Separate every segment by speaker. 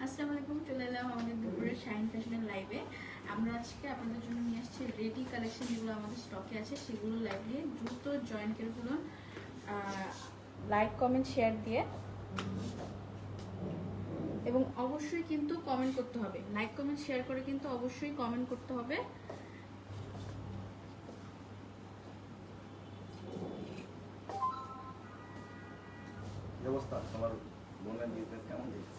Speaker 1: আসসালামু আলাইকুম, চলে এলাম আমাদের দুপুরের শাইন ফ্যাশনের লাইভে। আমরা আজকে আপনাদের জন্য নিয়ে আসছি রেডি কালেকশন, যেগুলো আমাদের স্টকে আছে সেগুলো লাইভ দিয়ে দ্রুত জয়েন করে ফেলুন, লাইক কমেন্ট শেয়ার দিয়ে, এবং অবশ্যই কিন্তু কমেন্ট করতে হবে। লাইক কমেন্ট শেয়ার করে কিন্তু অবশ্যই কমেন্ট করতে হবে।
Speaker 2: অবস্থা তোমার বোনের বিজনেস কেমন চলছে?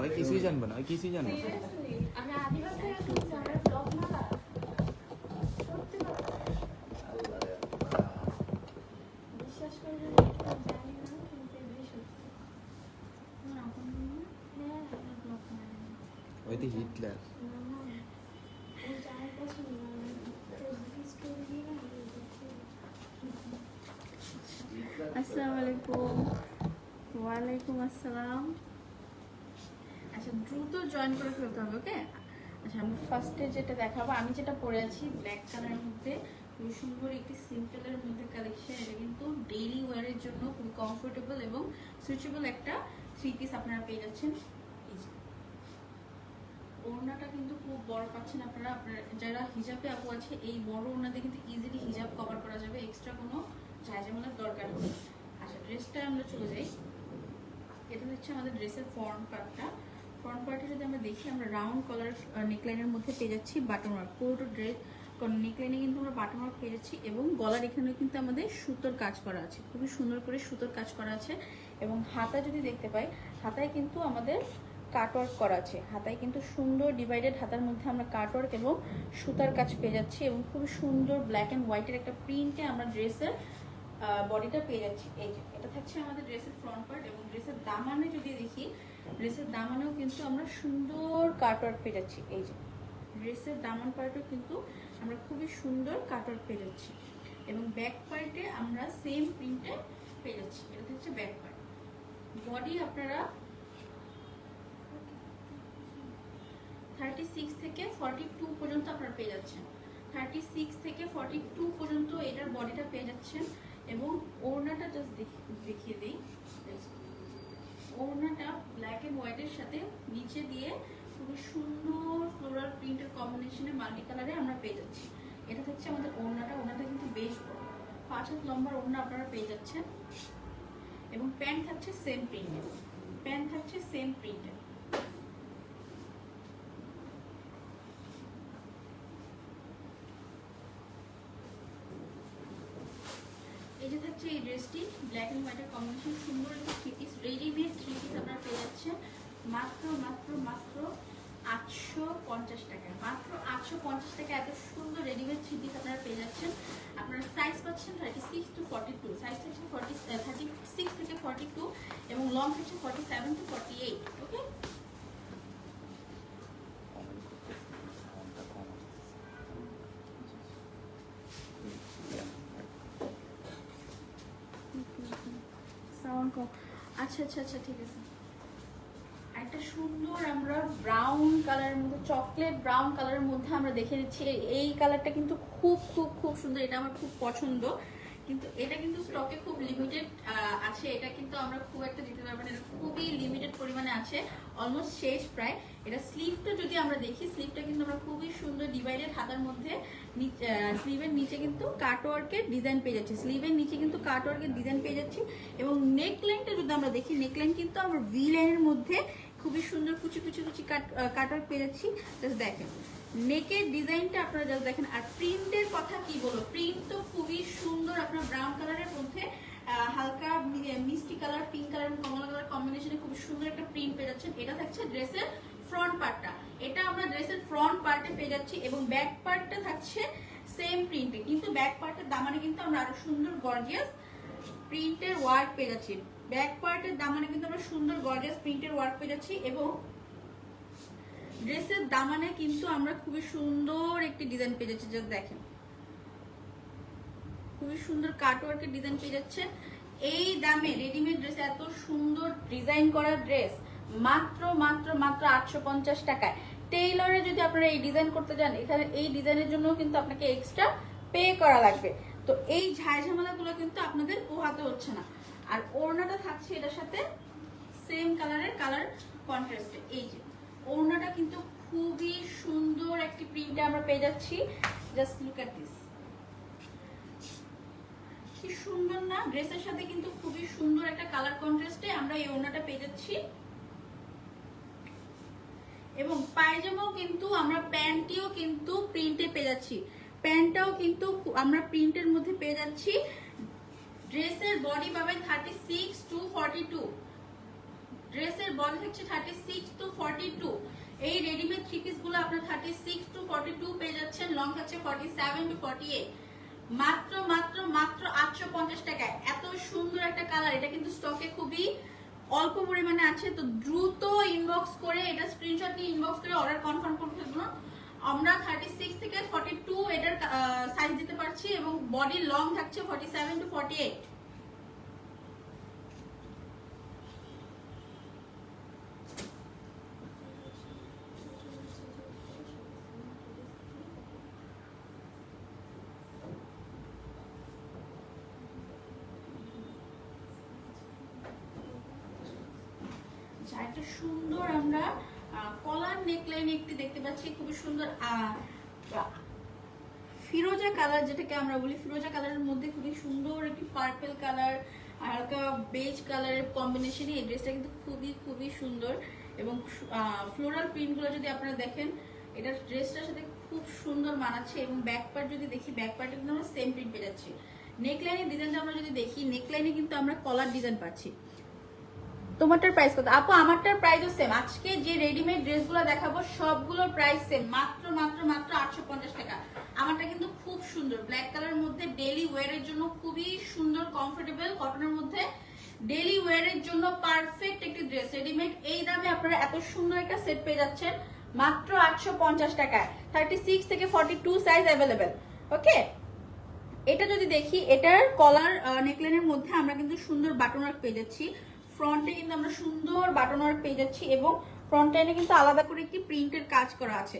Speaker 3: ওই কিছুই জানবো না, ওই কিছুই জানবো না।
Speaker 1: আমি আদিবাস থেকে শুনছি, আমার ব্লগ না সত্যি কথা বিশ্বাস করে জানি না, কিন্তু এটাই সত্যি। আমার আপন বোন না? হ্যাঁ, আমার ব্লগ না।
Speaker 3: ওই তো হিটলার।
Speaker 1: ও যার পছন্দ না, ফেসবুকে স্টোরি দিয়ে না আসসালামু আলাইকুম। ওয়ালাইকুম আসসালাম। আচ্ছা, দ্রুত জয়েন করে ফেলতে হবে, ওকে? আচ্ছা, আমি ফার্স্টে যেটা দেখাবো, আমি যেটা পরে আছি ব্ল্যাক কালারের মধ্যে, খুবই সুন্দর একটি সিম্পলের মধ্যে কালেকশন। এটা কিন্তু ডেইলি ওয়ারের জন্য খুবই কমফোর্টেবল এবং সুইচেবল একটা থ্রি পিস আপনারা পেয়ে যাচ্ছেন। এই যে ওড়নাটা কিন্তু খুব বড় পাচ্ছেন আপনারা। আপনারা যারা হিজাবে আপু আছে, এই বড় ওড়নাতে কিন্তু ইজিলি হিজাব কভার করা যাবে, এক্সট্রা কোনো ঝাঁঝামেলার দরকার নেই। আচ্ছা, ড্রেসটা আমরা চলে যাই। এটা হচ্ছে আমাদের ড্রেসের ফ্রন্ট পার্টটা। ফ্রন্ট পার্টে যদি আমরা দেখি, আমরা রাউন্ড কলার নেকলাইনের মধ্যে পেয়ে যাচ্ছি বাটন ওয়ার্ক। পুরোটা ড্রেস নেকলাইনে কিন্তু আমরা বাটন ওয়ার্ক পেয়ে যাচ্ছি, এবং গলার এখানেও কিন্তু আমাদের সুতোর কাজ করা আছে, খুবই সুন্দর করে সুতোর কাজ করা আছে। এবং হাতা যদি দেখতে পাই, হাতায় কিন্তু আমাদের কাটওয়ার্ক করা আছে। হাতায় কিন্তু সুন্দর ডিভাইডেড হাতার মধ্যে আমরা কাটওয়ার্ক এবং সুতার কাজ পেয়ে যাচ্ছি, এবং খুবই সুন্দর ব্ল্যাক অ্যান্ড হোয়াইটের একটা প্রিন্টে আমরা ড্রেসের বডিটা পেয়ে যাচ্ছি। এই যে এটা থাকছে আমাদের ড্রেসের ফ্রন্ট পার্ট। এবং ড্রেসের দামানে যদি দেখি, ড্রেসের দামানেও কিন্তু আমরা সুন্দর কাটওয়ার্ক পেয়ে যাচ্ছি। এই যে ড্রেসের দামান পার্টও কিন্তু আমরা খুবই সুন্দর কাটওয়ার্ক পেয়ে যাচ্ছি, এবং ব্যাক পার্টে আমরা সেম প্রিন্টে পেয়ে যাচ্ছি। এটা হচ্ছে ব্যাক পার্ট। বডি আপনারা 36 থেকে 42 পর্যন্ত আপনারা পেয়ে যাচ্ছেন। 36 থেকে 42 পর্যন্ত এটার বডিটা পেয়ে যাচ্ছেন। এবং ওড়নাটা জাস্ট দেখিয়ে দিই। ওড়নাটা ব্ল্যাক এন্ড হোয়াইটের সাথে নিচে দিয়ে খুবই সুন্দর ফ্লোরাল প্রিন্টের কম্বিনেশনে মাল্টি কালারে আমরা পেয়ে যাচ্ছি। এটা হচ্ছে আমাদের ওড়নাটা। ওড়নাটা কিন্তু বেশ বড়, 5 হাত লম্বার ওড়না আপনারা পেয়ে যাচ্ছেন। এবং প্যান্ট থাকছে সেম প্রিন্টের। প্যান্ট থাকছে সেম প্রিন্টের। এই যে থাকছে এই ড্রেসটি, ব্ল্যাক এন্ড হোয়াইটের কম্বিনেশন, সুন্দর একটা three piece, readymade three piece আপনারা পেয়ে যাচ্ছেন মাত্র মাত্র মাত্র 850 টাকায়। মাত্র 850 টাকা এত সুন্দর রেডিমেড থ্রি পিস আপনারা পেয়ে যাচ্ছেন। আপনারা সাইজ পাচ্ছেন 36 to 42, সাইজ থাকছে 36 থেকে 42, এবং লং থাকছে 47 to 48। ওকে, আচ্ছা আচ্ছা আচ্ছা, ঠিক আছে। একটা সুন্দর আমরা ব্রাউন কালারের মধ্যে, চকলেট ব্রাউন কালারের মধ্যে আমরা দেখে নিচ্ছি। এই কালারটা কিন্তু খুব খুব খুব সুন্দর, এটা আমার খুব পছন্দ। কিন্তু এটা কিন্তু স্টকে খুব লিমিটেড আছে, এটা কিন্তু আমরা খুব একটা দিতে পারবো না, এটা খুবই লিমিটেড পরিমাণে আছে, অলমোস্ট শেষ প্রায়। এটা স্লিভটা যদি আমরা দেখি, স্লিভটা কিন্তু আমরা খুবই সুন্দর ডিভাইডেড হাতার মধ্যে, স্লিভের নিচে কিন্তু কাটওয়ার্কের ডিজাইন পেয়ে যাচ্ছি, স্লিভের নিচে কিন্তু কাটওয়ার্কের ডিজাইন পেয়ে যাচ্ছি। এবং নেকলাইনটা যদি আমরা দেখি, নেকলাইন কিন্তু আমরা ভি লাইনের মধ্যে খুবই সুন্দর কুচি কুচি কুচি কাটওয়ার্ক পেয়ে যাচ্ছি। জাস্ট দেখেন নেকের ডিজাইনটা আপনারা জাস্ট দেখেন। আর প্রিন্টের কথা কি বলবো, প্রিন্ট তো খুবই সুন্দর। আপনার ব্রাউন কালারের মধ্যে হালকা মিষ্টি কালার, পিঙ্ক কালার, কমলা কালার কম্বিনেশনে খুব সুন্দর একটা প্রিন্ট পেয়ে যাচ্ছেন। এটা থাকছে ড্রেসের ফ্রন্ট পার্টটা। এটা আমরা ড্রেসের ফ্রন্ট পার্টে পেয়ে যাচ্ছি, এবং ব্যাক পার্টটা থাকছে সেম প্রিন্টে, কিন্তু ব্যাক পার্টের দামানে কিন্তু আমরা আরো সুন্দর গর্জিয়াস প্রিন্টের ওয়ার্ক পেয়ে যাচ্ছি। ব্যাক পার্টের দামানে কিন্তু আমরা সুন্দর গর্জিয়াস প্রিন্টের ওয়ার্ক পেয়ে যাচ্ছি, এবং ড্রেসের দামানে কিন্তু আমরা খুবই সুন্দর একটি ডিজাইন পেয়ে যাচ্ছি। জাস্ট দেখেন, খুবই সুন্দর কাটওয়ার্কের ডিজাইন পেয়ে যাচ্ছেন। এই দামে রেডিমেড ড্রেসে এত সুন্দর ডিজাইন করা ড্রেস মাত্র মাত্র মাত্র 850 টাকায়। টেইলরে যদি আপনারা এই ডিজাইন করতে যান, এখানে এই ডিজাইনের জন্য কিন্তু আপনাকে এক্সট্রা পে করা লাগবে। তো এই ঝামেলাগুলো কিন্তু আপনাদের পোহাতে হচ্ছে না। আর ওড়নাটা থাকছে এটার সাথে সেম কালারের কালার কন্ট্রাস্টে। এই যে ওড়নাটা কিন্তু খুবই সুন্দর একটি প্রিন্টে আমরা পেয়ে যাচ্ছি। জাস্ট লুক এট দিস, কি সুন্দর না? ড্রেসের সাথে কিন্তু খুবই সুন্দর একটা কালার কন্ট্রাস্টে আমরা এই ওড়নাটা পেয়ে যাচ্ছি। এবং পায়জামাও কিন্তু আমরা প্যান্টিও কিন্তু প্রিন্টে পেয়ে যাচ্ছি, প্যান্টটাও কিন্তু আমরা প্রিন্টের মধ্যে পেয়ে যাচ্ছি। ড্রেসের বডি পাবেন 36 to 42, ড্রেসের বডি হচ্ছে 36 to 42। এই রেডিমেড থ্রি পিস গুলো আপনার 36 to 42 পেয়ে যাচ্ছেন, লং থাকছে 47 to 48। মাত্র মাত্র মাত্র 850 টাকায় এত সুন্দর একটা কালার। এটা কিন্তু স্টকে খুবই অল্প পরিমাণে আছে, তো দ্রুত ইনবক্স করে এটা স্ক্রিনশট নিয়ে ইনবক্স করে অর্ডার কনফার্ম করে ফেলুন। আমরা 36 থেকে 42 এটার সাইজ দিতে পারছি এবং বডি লং থাকছে 47 to 48। একটা সুন্দর আমরা কলার নেকলাইন একটি দেখতে পাচ্ছি, খুবই সুন্দর ফিরোজা কালার, যেটাকে আমরা বলি ফিরোজা কালারের মধ্যে খুবই সুন্দর একটি পার্পল কালার হালকা বেজ কালারের কম্বিনেশনে এই ড্রেসটা কিন্তু খুবই খুবই সুন্দর। এবং ফ্লোরাল প্রিন্টগুলো যদি আপনারা দেখেন এটা ড্রেসটার সাথে খুব সুন্দর মানাচ্ছে। এবং ব্যাক পার্ট যদি দেখি, ব্যাক পার্টে কিন্তু আমরা সেম প্রিন্ট পেয়ে যাচ্ছি। নেকলাইনের ডিজাইনটা আমরা যদি দেখি, নেকলাইনে কিন্তু আমরা কলার ডিজাইন পাচ্ছি। তোমারটার প্রাইস কত আপু? আমারটার প্রাইসও সেম। আজকে যে রেডিমেড ড্রেসগুলো দেখাবো সবগুলোর প্রাইস সেম, মাত্র মাত্র মাত্র 850 টাকা। আমারটা কিন্তু খুব সুন্দর ব্ল্যাক কালারের মধ্যে, ডেইলি ওয়্যারের জন্য খুবই সুন্দর কমফোর্টেবল কটনের মধ্যে, ডেইলি ওয়্যারের জন্য পারফেক্ট একটি ড্রেস রেডিমেড। এই দামে আপনারা এত সুন্দর একটা সেট পেয়ে যাচ্ছেন মাত্র 850 টাকায়। 36 থেকে 42 সাইজ অ্যাভেলেবেল। ওকে, এটা যদি দেখি, এটার কলার নেকলাইনের মধ্যে আমরা কিন্তু সুন্দর বাটন ওয়ার্ক পেয়ে যাচ্ছি। ফ্রন্টে কিন্তু আমরা সুন্দর বাটন ওয়ার্ক পেয়ে যাচ্ছি এবং ফ্রন্ট লাইনে কিন্তু আলাদা করে একটি প্রিন্টের কাজ করা আছে।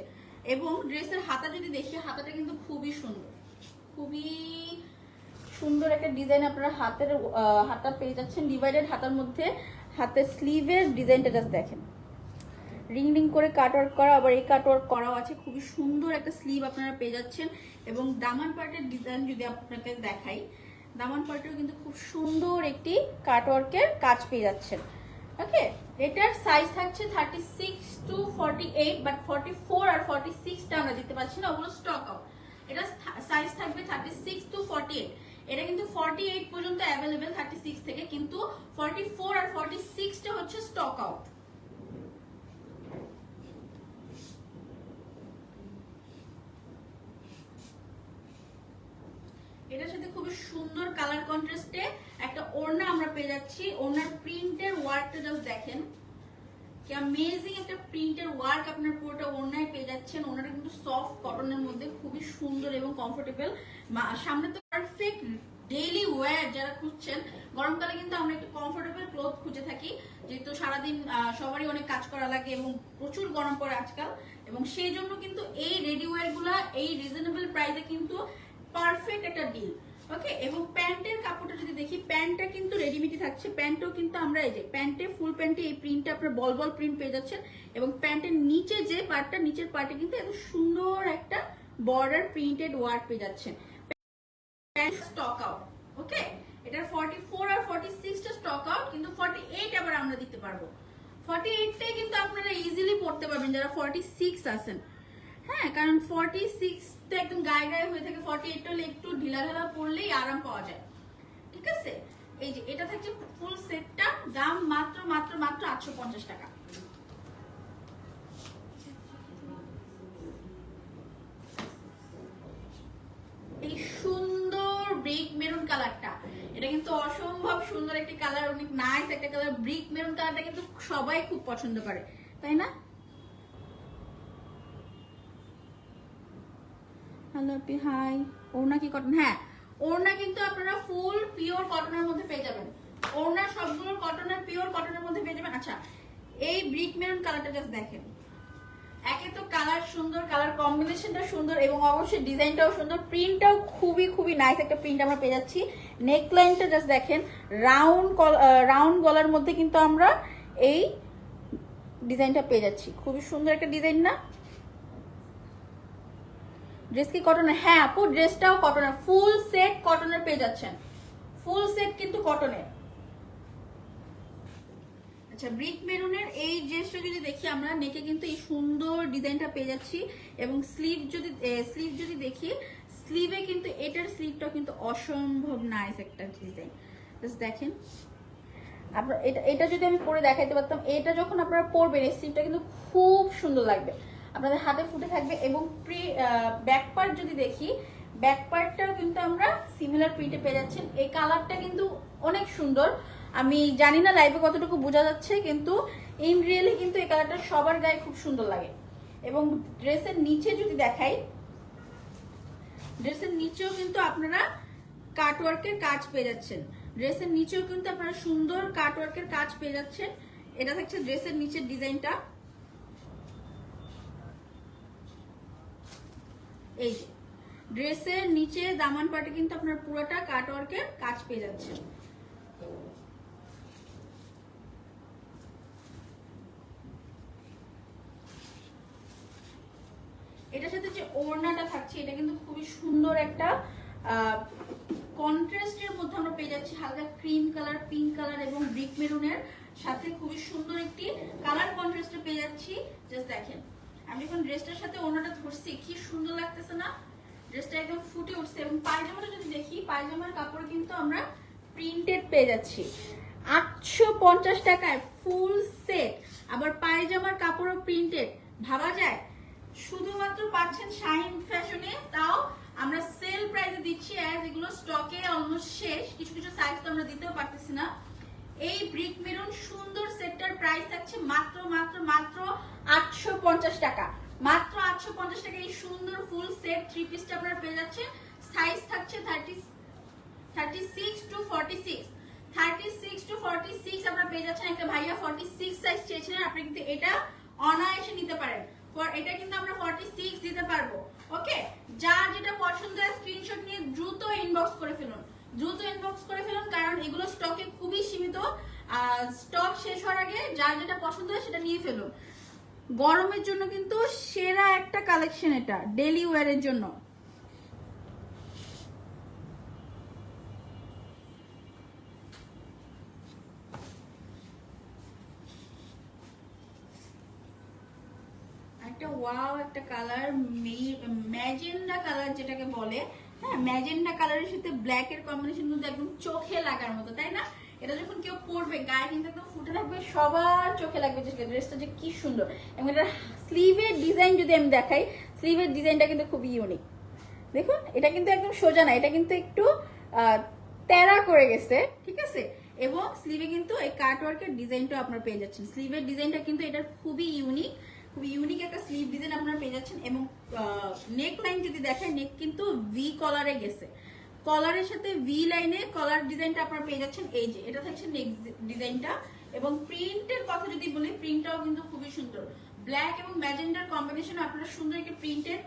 Speaker 1: এবং ড্রেসের হাতা যদি দেখি, হাতাটা কিন্তু খুবই সুন্দর, খুবই সুন্দর একটা ডিজাইন আপনারা হাতা পেয়ে যাচ্ছেন। ডিভাইডেড হাতার মধ্যে হাতের স্লিভের ডিজাইনটা জাস্ট দেখেন, রিং রিং করে কাটওয়ার্ক করা, আবার এই কাটওয়ার্ক করাও আছে। খুবই সুন্দর একটা স্লিভ আপনারা পেয়ে যাচ্ছেন। এবং দামান পার্টের ডিজাইন যদি আপনাকে দেখাই, দামান পার্টেও কিন্তু খুব সুন্দর একটি কাটওয়ার্কের কাজ পেয়ে যাচ্ছেন। ওকে, এটার সাইজ থাকছে 36 to 48, বাট 44 আর 46টা আমরা দিতে পারছি না, ওগুলো স্টক আউট। এটা সাইজ থাকবে 36 to 48। এটা কিন্তু 48 পর্যন্ত অ্যাভেলেবেল 36 থেকে, কিন্তু 44 আর 46টা হচ্ছে স্টক আউট। এটার সাথে খুবই সুন্দর কালার কন্ট্রাস্টে একটা ওড়না আমরা পেয়ে যাচ্ছি। ওড়নার প্রিন্টের ওয়ার্কটা জাস্ট দেখেন, কি অ্যামেজিং একটা প্রিন্টের ওয়ার্ক আপনার পুরোটা ওড়নায় পেয়ে যাচ্ছেন। ওড়নাটা কিন্তু সফট কটনের মধ্যে খুবই সুন্দর এবং কমফোর্টেবল। সামনে তো পারফেক্ট ডেইলি ওয়্যার যারা খুঁজছেন, গরমকালে কিন্তু আমরা একটু কমফোর্টেবল ক্লথ খুঁজে থাকি, যেহেতু সারাদিন সবারই অনেক কাজ করা লাগে এবং প্রচুর গরম পড়ে আজকাল। এবং সেই জন্য কিন্তু এই রেডি ওয়্যারগুলা এই রিজনেবল প্রাইসে কিন্তু পারফেক্ট একটা ডিল। ওকে, এবং প্যান্টের কাপড়টা যদি দেখি, প্যান্টটা কিন্তু রেডিমেডই থাকছে। প্যান্টও কিন্তু আমরা এই যে প্যান্টে ফুল প্যান্টে এই প্রিন্টটা আপনার বল বল প্রিন্ট পেয়ে যাচ্ছেন। এবং প্যান্টের নিচে যে পার্টটা, নিচের পার্টে কিন্তু এত সুন্দর একটা বর্ডার প্রিন্টেড ওয়ার্ক পেয়ে যাচ্ছেন। Pant stock out. ওকে, এটার 44 আর 46টা স্টক আউট, কিন্তু 48 আবার আমরা দিতে পারবো। 48টাই কিন্তু আপনারা ইজিলি পড়তে পারবেন যারা 46 আছেন। হ্যাঁ, কারণ 46 তো একদম গায়ে গায়ে হয়ে থাকে, 48টা হলে একটু ঢিলা ঢালা পড়লেই আরাম পাওয়া যায়। ঠিক আছে, এই যে এটা থাকছে ফুল সেটটা, দাম মাত্র মাত্র মাত্র 850 টাকা। এই সুন্দর ব্রিক মেরুন কালারটা, এটা কিন্তু অসম্ভব সুন্দর একটি কালার, অনেক নাইস একটা কালার। ব্রিক মেরুন কালারটা কিন্তু সবাই খুব পছন্দ করে, তাই না? হ্যালো আপি, হাই। ওড়না কি কটন? হ্যাঁ, ওড়না কিন্তু আপনারা ফুল পিওর কটনের মধ্যে পেয়ে যাবেন। ওড়না সবগুলোর কটনের পিওর কটনের মধ্যে পেয়ে যাবেন। আচ্ছা, এই ব্রিক মেরুন কালারটা জাস্ট দেখেন, একে তো কালার সুন্দর, কালার কম্বিনেশনটা সুন্দর এবং অবশ্যই ডিজাইনটাও সুন্দর, প্রিন্টটাও খুবই খুবই নাইস একটা প্রিন্ট আমরা পেয়ে যাচ্ছি। নেক লাইনটা জাস্ট দেখেন, রাউন্ড গলার মধ্যে কিন্তু আমরা এই ডিজাইনটা পেয়ে যাচ্ছি। খুবই সুন্দর একটা ডিজাইন না? ড্রেস কি কটনের? হ্যাঁ আপু, ড্রেসটাও কটনের, ফুল সেট কটনের পেয়ে যাচ্ছেন, ফুল সেট কিন্তু কটনের। আচ্ছা, ব্রিক মেরুনের এই ড্রেসটা যদি দেখি আমরা, নেকে কিন্তু এই সুন্দর ডিজাইনটা পেয়ে যাচ্ছি, এবং স্লিভ যদি দেখি, স্লিভে কিন্তু এটার স্লিভটা কিন্তু অসম্ভব নাইস একটা ডিজাইন। জাস্ট দেখেন, আপনার এটা যদি আমি পরে দেখাইতে পারতাম, এটা যখন আপনারা পরবেন এই স্লিভটা কিন্তু খুব সুন্দর লাগবে, আপনাদের হাতে ফুটে থাকবে। এবং ব্যাক পার্ট যদি দেখি, ব্যাক পার্টটাও কিন্তু আমরা সিমিলার প্রিন্টে পেয়ে যাচ্ছেন। এই কালারটা কিন্তু অনেক সুন্দর, আমি জানি না লাইভে কতটুকু বোঝা যাচ্ছে, কিন্তু ইন রিয়েলি কিন্তু এই কালারটা সবার গায়ে খুব সুন্দর লাগে। এবং ড্রেসের নিচে যদি দেখাই, ড্রেসের নিচেও কিন্তু আপনারা কাটওয়ার্কের কাজ পেয়ে যাচ্ছেন, ড্রেসের নিচেও কিন্তু আপনারা সুন্দর কাটওয়ার্কের কাজ পেয়ে যাচ্ছেন। এটা থাকছে ড্রেসের নিচের ডিজাইনটা, এই যে ড্রেসের নিচে দামান পাটে কিন্তু আপনার পুরোটা কাটওয়ার্কের কাজ পেয়ে যাচ্ছেন। এটার সাথে যে ওড়নাটা থাকছে, এটা কিন্তু খুবই সুন্দর একটা কন্ট্রাস্টের মধ্যে আমরা পেয়ে যাচ্ছি, হালকা ক্রিম কালার, পিঙ্ক কালার এবং ব্রিক মেরুনের সাথে খুবই সুন্দর একটি কালার কন্ট্রাস্টে পেয়ে যাচ্ছি। জাস্ট দেখেন, আমি এখন ড্রেসটার সাথে ওড়নাটা ধরছি, কি সুন্দর লাগতেছে না? ড্রেসটা একদম ফুটে উঠছে। এবং পায়জামাটা যদি দেখি, পায়জামার কাপড় কিন্তু আমরা প্রিন্টেড পেয়ে যাচ্ছি 850 টাকায় ফুল সেট, আবার পায়জামার কাপড়ও প্রিন্টেড। ভাবা যায়? শুধুমাত্র পাচ্ছেন শাইন ফ্যাশনে, তাও আমরা সেল প্রাইসে দিচ্ছি, অ্যাজ এগুলো স্টকে অলমোস্ট শেষ, কিছু কিছু সাইজ তো আমরা দিতেও পারতেছি না। এই ব্রিক মেরুন সুন্দর সেটটার প্রাইস থাকছে মাত্র মাত্র মাত্র 850 টাকা, মাত্র 850 টাকা। এই সুন্দর ফুল সেট থ্রি পিসটা আপনারা পেয়ে যাচ্ছে। সাইজ থাকছে 36 টু 46, 36 টু 46 আপনারা পেয়ে যাচ্ছেন। একটা ভাইয়া 46 সাইজ চেয়েছিলেন, আপনি কিন্তু এটা অনায়াসে নিতে পারেন, এটা কিন্তু আমরা 46 দিতে পারবো। ওকে, যার যেটা পছন্দ হয় স্ক্রিনশট নিয়ে দ্রুত ইনবক্স করে ফেলুন, দ্রুত ইনবক্স করে ফেলুন, কারণ এগুলো স্টকে খুবই সীমিত, স্টক শেষ হওয়ার আগে যার যেটা পছন্দ হয় সেটা নিয়ে ফেলুন। গরমের জন্য কিন্তু সেরা একটা কালেকশন, এটা ডেইলি ওয়্যারের জন্য। একটা ওয়াও একটা কালার, ম্যাজেন্ডা কালার যেটাকে বলে, হ্যাঁ ম্যাজেন্ডা কালারের সাথে ব্ল্যাক এর কম্বিনেশন কিন্তু একদম চোখে লাগার মতো, তাই না? এটা যখন কেউ পরবে গায়ে কিন্তু একদম ফুটে থাকবে, সবার চোখে লাগবে যে ড্রেসটা যে কি সুন্দর। এবং এটার স্লিভের ডিজাইন যদি আমি দেখাই, স্লিভের ডিজাইনটা কিন্তু খুবই ইউনিক। দেখুন, এটা কিন্তু একদম সোজা না, এটা কিন্তু একটু তেরা করে গেছে, ঠিক আছে? এবং স্লিভে কিন্তু এই কাটওয়ার্কের ডিজাইনটা আপনারা পেয়ে যাচ্ছেন। স্লিভের ডিজাইনটা কিন্তু এটার খুবই ইউনিক, খুবই ইউনিক একটা স্লিভ ডিজাইন আপনারা পেয়ে যাচ্ছেন। এবং নেক লাইন যদি দেখেন, নেক কিন্তু ভি কলারে গেছে, কলারের সাথে ভি লাইনে কলার ডিজাইনটা আপনারা পেয়ে যাচ্ছেন। এই যে এটা থাকছে নেক ডিজাইনটা। এবং প্রিন্টের কথা যদি বলি, প্রিন্টটাও কিন্তু খুবই সুন্দর, ব্ল্যাক এবং ম্যাজেন্ডার কম্বিনেশন আপনারা সুন্দর একটা প্রিন্টের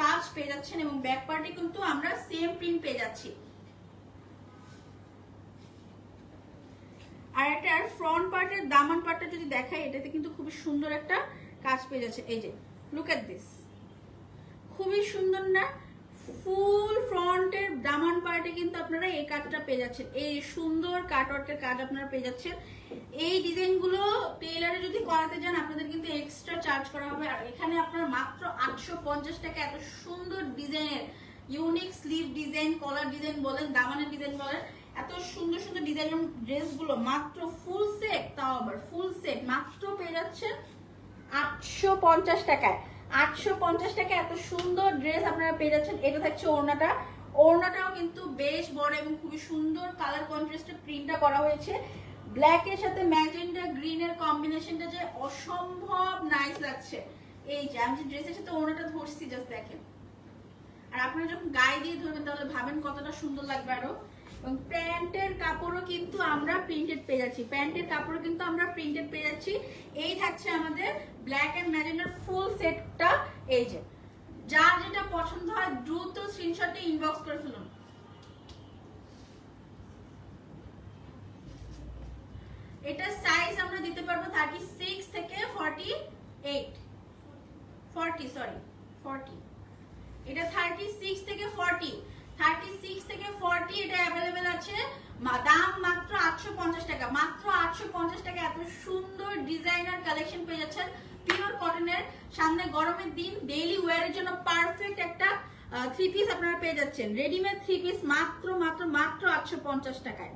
Speaker 1: কাজ পেয়ে যাচ্ছেন। এবং ব্যাক পার্টে কিন্তু আমরা সেম প্রিন্ট পেয়ে যাচ্ছি। আর এটার ফ্রন্ট পার্টের দামান পার্টটা যদি দেখাই, এটাতে কিন্তু খুবই সুন্দর একটা কাজ পেয়ে যাচ্ছে। এই যে লুক এট দিস, খুবই সুন্দর না? ফুল ফ্রন্টের দামান পার্টে কিন্তু আপনারা এই কাজটা পেয়ে যাচ্ছেন, এই সুন্দর কাটওয়ার্কের কাজ আপনারা পেয়ে যাচ্ছেন। এই ডিজাইনগুলো টেইলারে যদি করাতে যান, আপনাদের কিন্তু এক্সট্রা চার্জ করা হবে। আর এখানে আপনারা মাত্র 850 টাকা এত সুন্দর ডিজাইনের ইউনিক স্লিভ ডিজাইন, কলার ডিজাইন বলেন, দামানের ডিজাইন বলেন, এত সুন্দর সুন্দর ডিজাইনের ড্রেসগুলো মাত্র ফুল সেট, তাও আবার ফুল সেট মাত্র পেয়ে যাচ্ছেন 850 টাকায়। 850 টাকা এত সুন্দর ড্রেস আপনারা পেয়ে যাচ্ছেন। এটা থাকছে ওড়নাটা, ওড়নাটাও কিন্তু বেশ বড় এবং খুবই সুন্দর কালার কন্ট্রাস্টে প্রিন্টটা করা হয়েছে। ব্ল্যাক এর সাথে ম্যাজেন্ডা গ্রিন এর কম্বিনেশনটা যে অসম্ভব নাইস লাগছে। এই যে আমি যে ড্রেসের সাথে ওড়নাটা ধরছি, জাস্ট দেখেন। আর আপনারা যখন গায়ে দিয়ে ধরবেন তাহলে ভাবেন কতটা সুন্দর লাগবে আরো। এবং প্যান্টের কাপড়ও কিন্তু আমরা প্রিন্টেড পেয়ে যাচ্ছি, প্যান্টের কাপড়ও কিন্তু আমরা প্রিন্টেড পেয়ে যাচ্ছি। এই থাকছে আমাদের ব্ল্যাক এন্ড ম্যাজেন্ডার ফুল সেটটা। এই যে যার যেটা পছন্দ হয় দ্রুত স্ক্রিনশটে ইনবক্স করে ফেলুন। এটা সাইজ আমরা দিতে পারবো 36 থেকে 48 40 সরি 40 এটা 36 থেকে 40 36 থেকে 40 এটা अवेलेबल আছে দাম মাত্র 850 টাকা মাত্র 850 টাকা এত সুন্দর ডিজাইনার কালেকশন পেয়ে যাচ্ছেন পিওর কটনের সামনে গরমের দিন ডেইলি ওয়্যারের জন্য পারফেক্ট একটা থ্রি পিস আপনারা পেয়ে যাচ্ছেন রেডিমেড থ্রি পিস মাত্র মাত্র মাত্র 850 টাকায়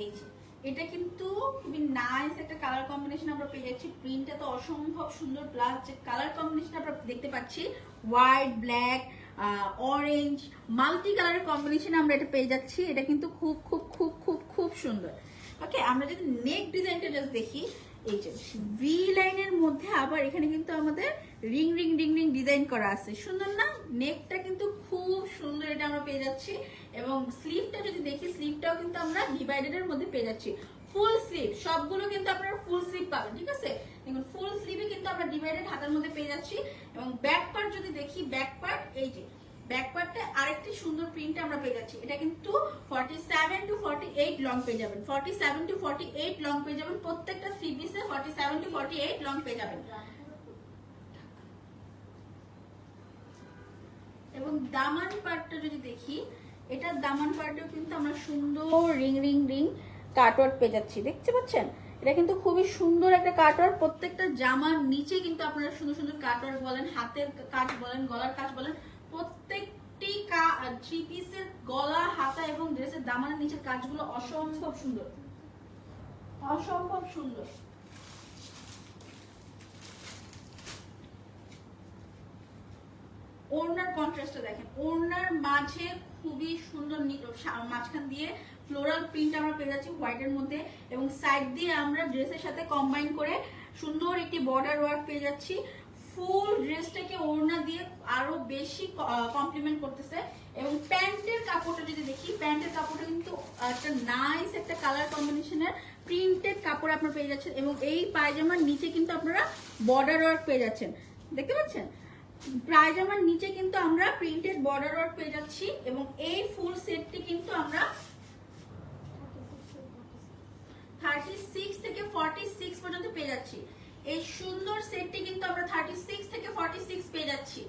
Speaker 1: এই যে এটা কিন্তু খুবই নাইস একটা কালার কম্বিনেশন আমরা পেয়ে যাচ্ছি প্রিন্টটা তো অসম্ভব সুন্দর প্লাস যে কালার কম্বিনেশন আমরা দেখতে পাচ্ছি হোয়াইট ব্ল্যাক অরেঞ্জ মাল্টি কালারের কম্বিনেশন আমরা এটা পেয়ে যাচ্ছি এটা কিন্তু খুব খুব খুব খুব খুব সুন্দর ওকে আমরা যদি নেক ডিজাইনটা জাস্ট দেখি এই যে ভি লাইনের মধ্যে আবার এখানে কিন্তু আমাদের ring ring ring ring design করা আছে সুন্দর না নেকটা কিন্তু খুব সুন্দর এটা আমরা পেয়ে যাচ্ছি এবং স্লিভটা যদি দেখি স্লিভটাও কিন্তু আমরা ডিভাইডেডের মধ্যে পেয়ে যাচ্ছি ফুল স্লিভ সবগুলো কিন্তু আপনারা ফুল স্লিভ পাবেন ঠিক আছে দেখুন ফুল স্লিভে কিন্তু আমরা ডিভাইডেড হাতার মধ্যে পেয়ে যাচ্ছি এবং ব্যাক পার্ট যদি দেখি ব্যাক পার্ট এই যে ব্যাক পার্টে আরেকটি সুন্দর প্রিন্ট আমরা পেয়ে যাচ্ছি এটা কিন্তু 47 টু 48 লং পেয়ে যাবেন 47 টু 48 লং পেয়ে যাবেন প্রত্যেকটা থ্রি পিসে 47 টু 48 লং পেয়ে যাবেন এবং দামান পার্টটা যদি দেখি এটা দামান পার্টেও কিন্তু আমরা সুন্দর রিং রিং রিং কাটওয়ার্ক পেয়ে যাচ্ছি দেখতে পাচ্ছেন এটা কিন্তু খুবই সুন্দর একটা কাটওয়ার্ক প্রত্যেকটা জামার নিচে কিন্তু আপনারা সুন্দর সুন্দর কাটওয়ার্ক বলেন হাতের কাজ বলেন গলার কাজ বলেন প্রত্যেকটি থ্রি পিসের গলা হাতা এবং ড্রেসের দামানের নিচের কাজগুলো অসম্ভব সুন্দর অসম্ভব সুন্দর ওড়নার কন্ট্রাস্টটা দেখেন ওড়নার মাঝে খুবই সুন্দর মাঝখান দিয়ে ফ্লোরাল প্রিন্ট আমরা পেয়ে যাচ্ছি হোয়াইটের মধ্যে এবং সাইড দিয়ে আমরা ড্রেসের সাথে কম্বাইন করে সুন্দর একটি বর্ডার ওয়ার্ক পেয়ে যাচ্ছি ফুল ড্রেসটাকে ওড়না দিয়ে আরো বেশি কমপ্লিমেন্ট করতেছে এবং প্যান্টের কাপড়টা যদি দেখি প্যান্টের কাপড়টা কিন্তু একটা নাইস একটা কালার কম্বিনেশনের প্রিন্টেড কাপড় আপনারা পেয়ে যাচ্ছেন এবং এই পায়জামার নিচে কিন্তু আপনারা বর্ডার ওয়ার্ক পেয়ে যাচ্ছেন দেখতে পাচ্ছেন পায়জামার নিচে কিন্তু আমরা প্রিন্টেড বর্ডার ওয়ার্ক পেয়ে যাচ্ছি এবং এই ফুল সেটটি কিন্তু আমরা 36 থেকে 46 পর্যন্ত পেয়ে যাচ্ছি এই সুন্দর সেটটি কিন্তু আমরা 36 থেকে 46 পেয়ে যাচ্ছি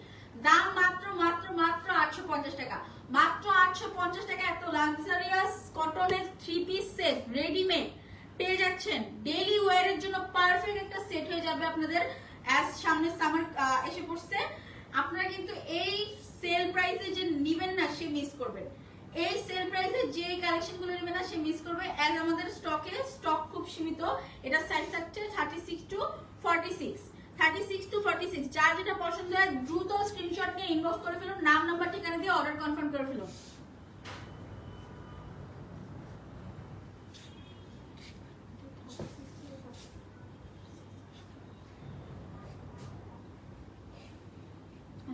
Speaker 1: দাম মাত্র মাত্র মাত্র 850 টাকা মাত্র 850 টাকা এত লাক্সারিয়াস কটনের থ্রি পিস সেট রেডিমেড পেয়ে যাচ্ছেন ডেইলি ওয়্যারের জন্য পারফেক্ট একটা সেট হয়ে যাবে আপনাদের অ্যাজ সামনে সামার এসে পড়ছে আপনারা কিন্তু এই সেল প্রাইসে যে নেবেন না সে মিস করবেন এই সেল প্রাইসে যে কালেকশনগুলো নেবেন না সে মিস করবে এজ আমাদের স্টক খুব সীমিত এটা সাইজ থাকছে 36 টু 46 36 টু 46 যার যেটা পছন্দ হয় দ্রুত স্ক্রিনশট নিয়ে ইনবক্স করে ফেলুন নাম নাম্বার ঠিকানা দিয়ে অর্ডার কনফার্ম করে ফেলুন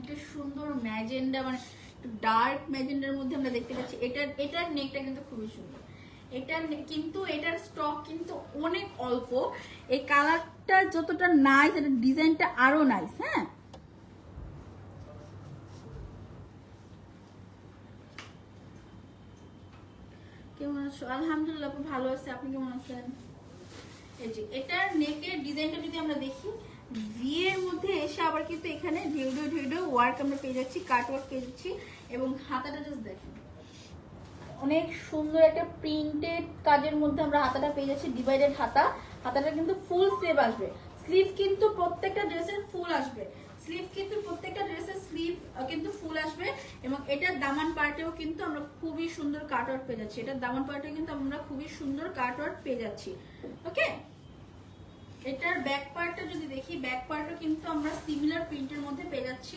Speaker 1: একটা সুন্দর ম্যাজেন্ডা মানে ডার্ক ম্যাজেন্ডার মধ্যে আমরা দেখতে পাচ্ছি এটার নেকটা কিন্তু খুবই সুন্দর এটার স্টক কিন্তু অনেক অল্প এই কালারটা যতটা নাইস এটা ডিজাইনটা আরো নাইস হ্যাঁ কেমন আছো আলহামদুলিল্লাহ ভালো আছে আপনি কেমন আছেন এই যে এটার নেকের ডিজাইনটা যদি আমরা দেখি ভি এর মধ্যে এসে আবার কিন্তু এখানে ঢেউডো ওয়ার্ক আমরা পেয়ে যাচ্ছি কাট ওয়ার্ক পেয়ে যাচ্ছি এবং হাতাটা জাস্ট দেখেন অনেক সুন্দর একটা প্রিন্টেড কাজের মধ্যে আমরা হাতাটা পেয়ে যাচ্ছি ডিভাইডেড হাতাটা কিন্তু ফুল স্লিভ আসবে স্লিভ কিন্তু প্রত্যেকটা ড্রেসের ফুল আসবে স্লিভ কিন্তু ফুল আসবে এবং এটার দামান পার্টেও কিন্তু আমরা খুবই সুন্দর কাট ওয়ার্ক পেয়ে যাচ্ছি এটার দামান পার্টে কিন্তু আমরা খুবই সুন্দর কাট ওয়ার্ক পেয়ে যাচ্ছি ওকে এটার ব্যাক পার্টটা যদি দেখি ব্যাক পার্টও কিন্তু আমরা সিমিলার প্রিন্টের মধ্যে পেয়ে যাচ্ছি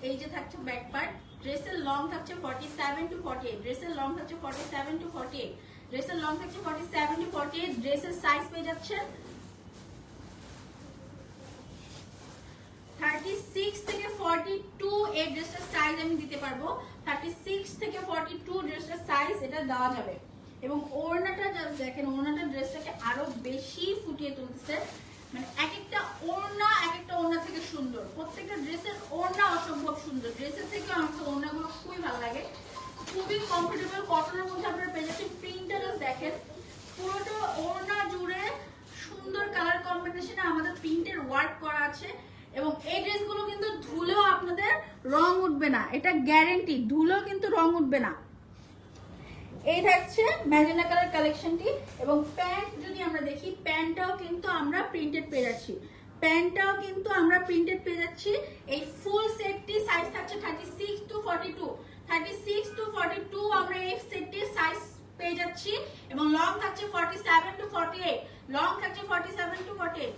Speaker 1: এই যে থাকছে ব্যাক পার্ট ড্রেসের লং থাকছে 47 টু 48 ড্রেসের লং থাকছে 47 টু 48 ড্রেসের লং থাকছে 47 টু 48 ড্রেসের সাইজ পেয়ে যাচ্ছে 36 থেকে 42 এই ড্রেসটার সাইজ আমি দিতে পারবো 36 থেকে 42 ড্রেসটার সাইজ এটা দেওয়া যাবে এবং ওড়নাটা জাস্ট দেখেন ওড়নাটা ড্রেসটাকে আরো বেশি ফুটিয়ে তুলতেছে মানে এক একটা ওড়না থেকে সুন্দর প্রত্যেকটা ড্রেসের ওড়না অসম্ভব সুন্দর ড্রেসের থেকে আমার ওড়নাগুলো খুবই ভালো লাগে খুবই কমফোর্টেবল কটনের মধ্যে আপনারা পেয়ে যাচ্ছেন। প্রিন্টটা দেখেন, পুরোটা ওড়না জুড়ে সুন্দর কালার কম্বিনেশনে আমাদের প্রিন্টের ওয়ার্ক করা আছে। এবং এই ড্রেসগুলো কিন্তু ধুলেও আপনাদের রং উঠবে না, এটা গ্যারেন্টি, ধুলেও কিন্তু রং উঠবে না। এই থাকছে ম্যাজেন্টা কালার কালেকশনটি। এবং প্যান্ট যদি আমরা দেখি, প্যান্টটাও কিন্তু আমরা প্রিন্টেড পেয়ে যাচ্ছি, প্যান্টটাও কিন্তু আমরা প্রিন্টেড পেয়ে যাচ্ছি। এই ফুল সেটটি সাইজ থাকছে 36 to 42, 36 to 42 আমরা এই সেটটির সাইজ পেয়ে যাচ্ছি। এবং লং থাকছে 47 to 48, লং থাকছে 47 to 48।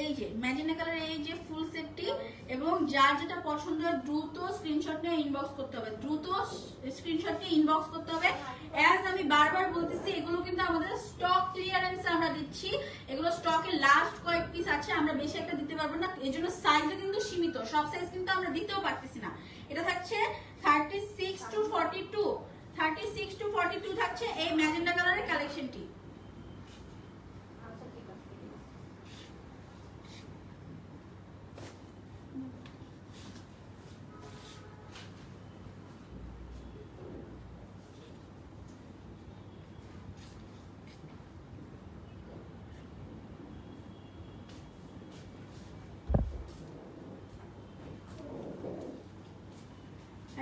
Speaker 1: এই যে ম্যাজেন্টা কালারের এই যে ফুল সেটটি। এবং যার যেটা পছন্দ হয় দ্রুত স্ক্রিনশট নিয়ে ইনবক্স করতে হবে, দ্রুত স্ক্রিনশট নিয়ে ইনবক্স করতে হবে। অ্যাজ আমি বারবার বলতেছি, এগুলো কিন্তু আমাদের স্টক ক্লিয়ারেন্সে আমরা দিচ্ছি, এগুলো স্টকে লাস্ট কয়েক পিস আছে, আমরা বেশি একটা দিতে পারবো না, এর জন্য সাইজও কিন্তু সীমিত, সব সাইজ কিন্তু আমরা দিতেও পারতেছি না। এটা থাকছে 36 to 42, 36 to 42 থাকছে এই ম্যাজেন্টা কালারের কালেকশনটি।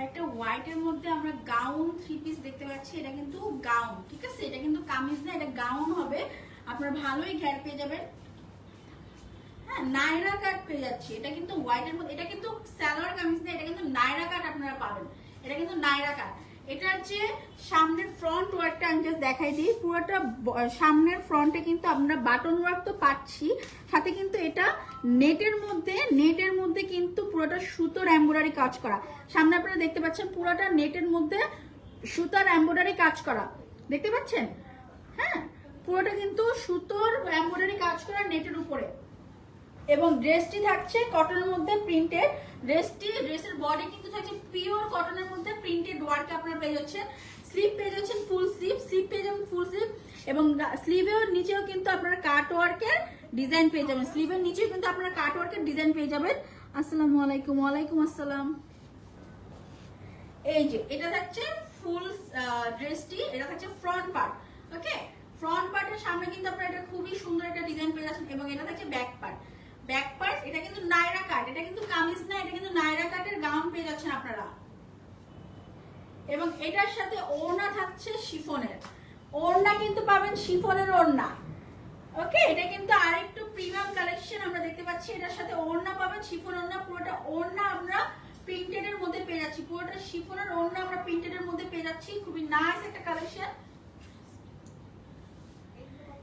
Speaker 1: একটা হোয়াইটের মধ্যে আমরা গাউন 3 পিস দেখতে পাচ্ছি, এটা কিন্তু গাউন, ঠিক আছে, এটা কিন্তু কামিজ না, এটা গাউন হবে। আপনারা ভালোই ঘের পেয়ে যাবেন। হ্যাঁ, নাইরা কাট পেয়ে যাচ্ছি, এটা কিন্তু হোয়াইটের মধ্যে, এটা কিন্তু সালোয়ার কামিজ না, এটা কিন্তু নাইরা কাট আপনারা পাবেন, এটা কিন্তু নাইরা কাট। এটার যে সামনের ফ্রন্ট ওয়ার্কটা আমি জাস্ট দেখাই দিই, পুরোটা সামনের ফ্রন্টে কিন্তু আমরা বাটন ওয়ার্ক তো পাচ্ছি, সাথে কিন্তু এটা নেটের মধ্যে কিন্তু পুরোটা সুতোর এমব্রয়ডারি কাজ করা। সামনে আপনারা দেখতে পাচ্ছেন পুরোটা নেটের মধ্যে সুতার এমব্রয়ডারি কাজ করা, দেখতে পাচ্ছেন? হ্যাঁ, পুরোটা কিন্তু সুতোর এমব্রয়ডারি কাজ করা নেটের উপরে। এবং ড্রেসটি থাকছে কটনের মধ্যে প্রিন্টেড, ড্রেসের বডি কিন্তু থাকছে পিওর কটনের মধ্যে প্রিন্টেড ওয়ার্ক আপনারা পেয়ে যাচ্ছেন। স্লিভ পেয়ে যাচ্ছেন ফুল স্লিভ পেয়ে যাবেন ফুল স্লিভ। এবং স্লিভের নিচেও কিন্তু আপনারা কাট ওয়ার্কের ডিজাইন পেয়ে যাবেন, স্লিভের নিচেও কিন্তু আপনারা কাট ওয়ার্কের ডিজাইন পেয়ে যাবেন। আসসালামু আলাইকুম। ওয়ালাইকুম আসসালাম। এই যে এটা থাকছে ফুল ড্রেসটি, এটা থাকছে ফ্রন্ট পার্ট। ওকে, ফ্রন্ট পার্টের সামনে কিন্তু আপনারা এটা খুবই সুন্দর একটা ডিজাইন পেয়ে যাচ্ছেন। এবং এটা থাকছে ব্যাক পার্ট, এটা কিন্তু নাইরা কাট, এটা কিন্তু কামিজ না, এটা কিন্তু নাইরা কাটের গাউন পেয়ে যাচ্ছেন আপনারা। এবং এটার সাথে ওড়না থাকছে শিফনের, ওড়না কিন্তু পাবেন শিফনের ওড়না। ওকে, এটা কিন্তু আরেকটু প্রিমিয়াম কালেকশন আমরা দেখতে পাচ্ছি, এটার সাথে ওড়না পাবেন শিফন ওড়না, পুরোটা ওড়না আমরা প্রিন্টেড এর মধ্যে পেয়ে যাচ্ছি, পুরোটা শিফনের ওড়না আমরা প্রিন্টেড এর মধ্যে পেয়ে যাচ্ছি। খুবই নাইস একটা কালেকশন।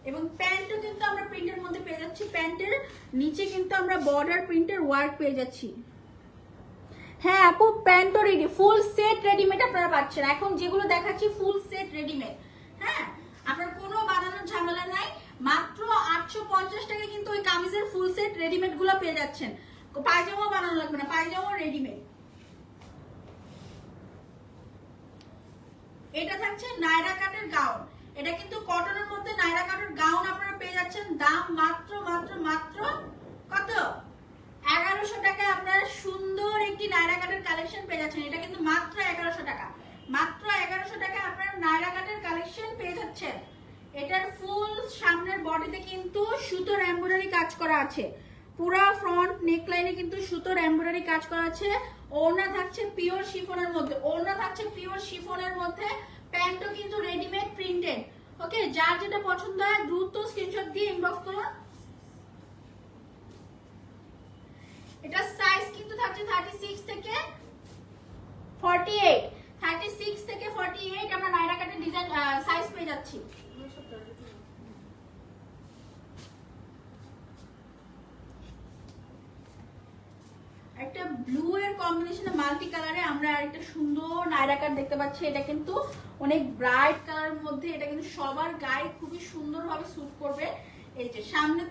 Speaker 1: এবং প্যান্টও কিন্তু আমরা প্রিন্টের মধ্যে পেয়ে যাচ্ছি, প্যান্টের নিচে কিন্তু আমরা বর্ডার প্রিন্টের ওয়ার্ক পেয়ে যাচ্ছি। হ্যাঁ আপু, প্যান্টও রেডি, ফুল সেট রেডিমেড আপনারা পাচ্ছেন। এখন যেগুলো দেখাচ্ছি ফুল সেট রেডিমেড। হ্যাঁ, আপনার কোনো বানানোর ঝামেলা নাই, মাত্র 850 টাকা কিন্তু ওই কামিজের ফুল সেট রেডিমেড গুলো পেয়ে যাচ্ছেন। পায়জামা বানানো লাগবে না, পায়জামা রেডিমেড। এটা থাকছে নাইরা কাটের গাউন, এটা কিন্তু কটনের মধ্যে নাইরা কাটের গাউন আপনারা পেয়ে যাচ্ছেন। দাম মাত্র মাত্র মাত্র কত? 1100 টাকায় আপনারা সুন্দর একটি নাইরা কাটের কালেকশন পেয়ে যাচ্ছেন। এটা কিন্তু মাত্র 1100 টাকা, মাত্র 1100 টাকা আপনারা নাইরা কাটের কালেকশন পেয়ে যাচ্ছেন। এটার ফুল সামনের বডিতে কিন্তু সুতোর এমব্রয়ডারি কাজ করা আছে, পুরো ফ্রন্ট নেকলাইনে কিন্তু সুতোর এমব্রয়ডারি কাজ করা আছে। ওড়না থাকছে পিওর শিফনের মধ্যে, ওড়না থাকছে পিওর শিফনের মধ্যে। প্যান্টও কিন্তু রেডিমেড প্রিন্টেড। ওকে, যার যেটা পছন্দ হয় দ্রুত স্ক্রিনশট দিয়ে ইনবক্স করুন। এটা সাইজ কিন্তু থাকছে 36 থেকে 48, 36 থেকে 48 আমরা নাইরা কাটের ডিজাইন সাইজ পেয়ে যাচ্ছি। একটা ব্লু এর কম্বিনেশনে মাল্টি কালারে আমরা আরেকটা সুন্দর নাইরা কাট দেখতে পাচ্ছি। এটা কিন্তু অনেক ব্রাইট কালারের মধ্যে, এটা কিন্তু সবার গায়ে খুবই সুন্দরভাবে স্যুট করবে। এই যে সামনে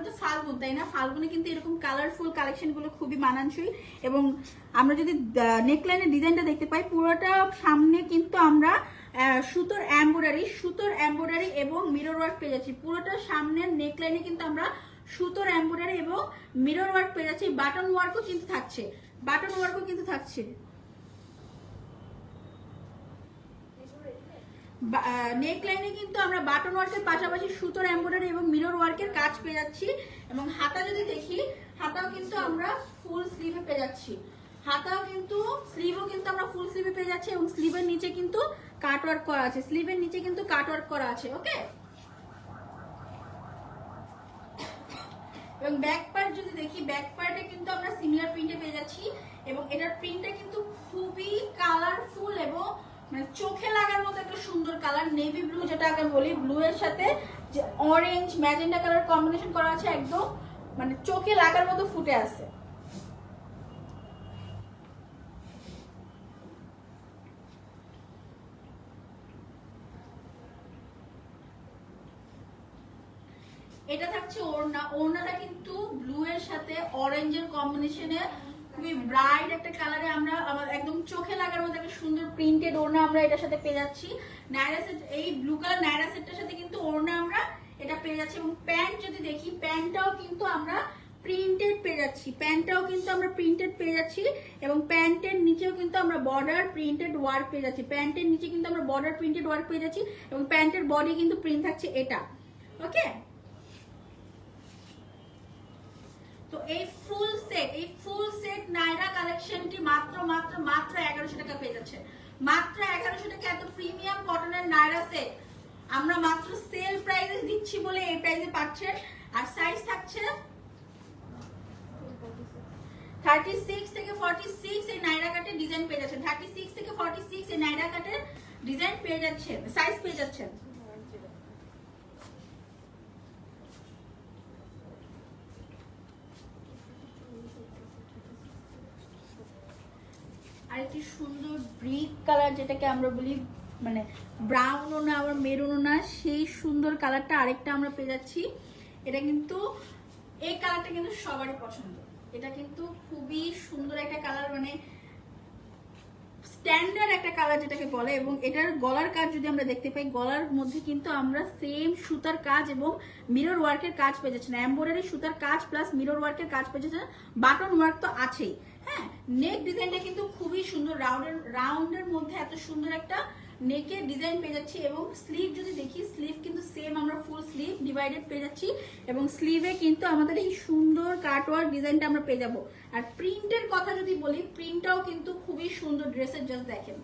Speaker 1: তো ফাল্গুন, তাই না? ফাল্গুনে কিন্তু এরকম কালারফুল কালেকশন গুলো খুবই মানানসই। এবং আমরা যদি নেকলাইনের ডিজাইনটা দেখতে পাই, পুরোটা সামনে কিন্তু আমরা সুতোর এমব্রয়ডারি এবং মিরর ওয়ার্ক পেয়ে যাচ্ছি। পুরোটা সামনের নেকলাইনে কিন্তু আমরা সুতোর এমব্রয়ডারি এবং মিরর ওয়ার্ক পেয়ে যাচ্ছি। বাটন ওয়ার্কও কিন্তু থাকছে। নেকলাইনে কিন্তু আমরা বাটন ওয়ার্কের পাশাপাশি সুতোর এমব্রয়ডারি এবং মিরর ওয়ার্কের কাজ পেয়ে যাচ্ছি। এবং হাতা যদি দেখি, হাতাও কিন্তু আমরা ফুল স্লিভে পেয়ে যাচ্ছি। আমরা ফুল স্লিভে পেয়ে যাচ্ছি এবং স্লিভের নিচে কিন্তু কাট ওয়ার্ক করা আছে। ওকে, এবং ব্যাক পার্ট যদি দেখি, ব্যাক পার্টে কিন্তু আমরা সিমিলার প্রিন্টে পেয়ে যাচ্ছি এবং এটার প্রিন্টটা কিন্তু খুবই কালারফুল এবং মানে চোখে লাগার মতো একটা সুন্দর কালার। নেভি ব্লু যেটা আগে বলি, ব্লু এর সাথে যে অরেঞ্জ ম্যাজেন্ডা কালার কম্বিনেশন করা আছে, একদম মানে চোখে লাগার মতো ফুটে আছে। এটা থাকছে ওড়নাটা কিন্তু ব্লু এর সাথে অরেঞ্জের কম্বিনেশনে খুবই ব্রাইট একটা কালারে আমরা একদম চোখে লাগার মতো একটা সুন্দর প্রিন্টেড ওড়না আমরা এটার সাথে পেয়ে যাচ্ছি। নায়রা সেট, এই ব্লু কালার নায়রা সেটটার সাথে কিন্তু ওড়না আমরা এটা পেয়ে যাচ্ছি। এবং প্যান্ট যদি দেখি, প্যান্টটাও কিন্তু আমরা প্রিন্টেড পেয়ে যাচ্ছি এবং প্যান্টের নিচেও কিন্তু আমরা বর্ডার প্রিন্টেড ওয়ার্ক পেয়ে যাচ্ছি। এবং প্যান্টের বডি কিন্তু প্রিন্ট থাকছে এটা। ওকে, তো এই ফুল সেট নায়রা কালেকশনটি মাত্র 1100 টাকা পেয়ে যাচ্ছে। মাত্র 1100 টাকা এত প্রিমিয়াম কটনের নায়রা সেট আমরা মাত্র সেল প্রাইসে দিচ্ছি বলে এই প্রাইসে পাচ্ছেন। আর সাইজ থাকছে 36 থেকে 46 এই নায়রা কাটের ডিজাইন পেয়ে যাচ্ছেন। 36 থেকে 46 এই নায়রা কাটের ডিজাইন পেয়ে যাচ্ছেন, সাইজ পেয়ে যাচ্ছেন। আরেকটি সুন্দর ব্রিক কালার, যেটাকে আমরা বলি মানে ব্রাউনও না আবার মেরুনও না, সেই সুন্দর কালারটা আরেকটা আমরা পেয়ে যাচ্ছি। এটা কিন্তু এই কালারটা কিন্তু সবারই পছন্দ। এটা কিন্তু খুবই সুন্দর একটা কালার, মানে স্ট্যান্ডার্ড একটা কালার যেটাকে বলে। এবং এটার গলার কাজ যদি আমরা দেখতে পাই, গলার মধ্যে কিন্তু আমরা সেম সুতার কাজ এবং মিরর ওয়ার্কের কাজ পেয়ে যাচ্ছি না, এমব্রয়ডারি সুতার কাজ প্লাস মিরর ওয়ার্কের কাজ পেয়ে যাচ্ছে। বাটন ওয়ার্ক তো আছেই। হ্যাঁ, নেক ডিজাইনটা কিন্তু খুবই সুন্দর, রাউন্ডের মধ্যে এত সুন্দর একটা নেকের ডিজাইন পেয়ে যাচ্ছি। এবং স্লিভ যদি দেখি, স্লিভ কিন্তু সেম আমরা ফুল স্লিভ ডিভাইডেড পেয়ে যাচ্ছি এবং স্লিভে কিন্তু আমাদের এই সুন্দর কাটওয়ার্ক ডিজাইনটা আমরা পেয়ে যাবো। আর প্রিন্টের কথা যদি বলি, প্রিন্টটাও কিন্তু খুবই সুন্দর। ড্রেসের জাস্ট দেখেন,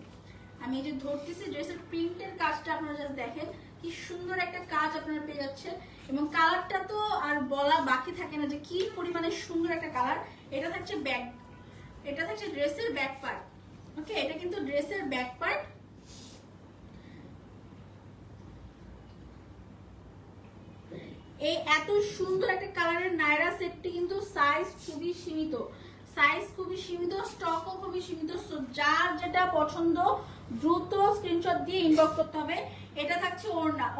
Speaker 1: আমি এই যে ধরতেছি, ড্রেসের প্রিন্টের কাজটা আপনারা জাস্ট দেখেন কি সুন্দর একটা কাজ আপনারা পেয়ে যাচ্ছেন। এবং কালারটা তো আর বলা বাকি থাকে না যে কি পরিমাণে সুন্দর একটা কালার। এটা থাকছে ড্রেসের ব্যাক পার্ট। ওকে, এটা কিন্তু ড্রেসের ব্যাক পার্ট। এই এত সুন্দর একটা কালারের নায়রা সেটটি কিন্তু সাইজ খুবই সীমিত, স্টকও খুবই সীমিত। যার যেটা পছন্দ দ্রুত স্ক্রিনশট দিয়ে ইনবক্স করতে হবে। এটা থাকছে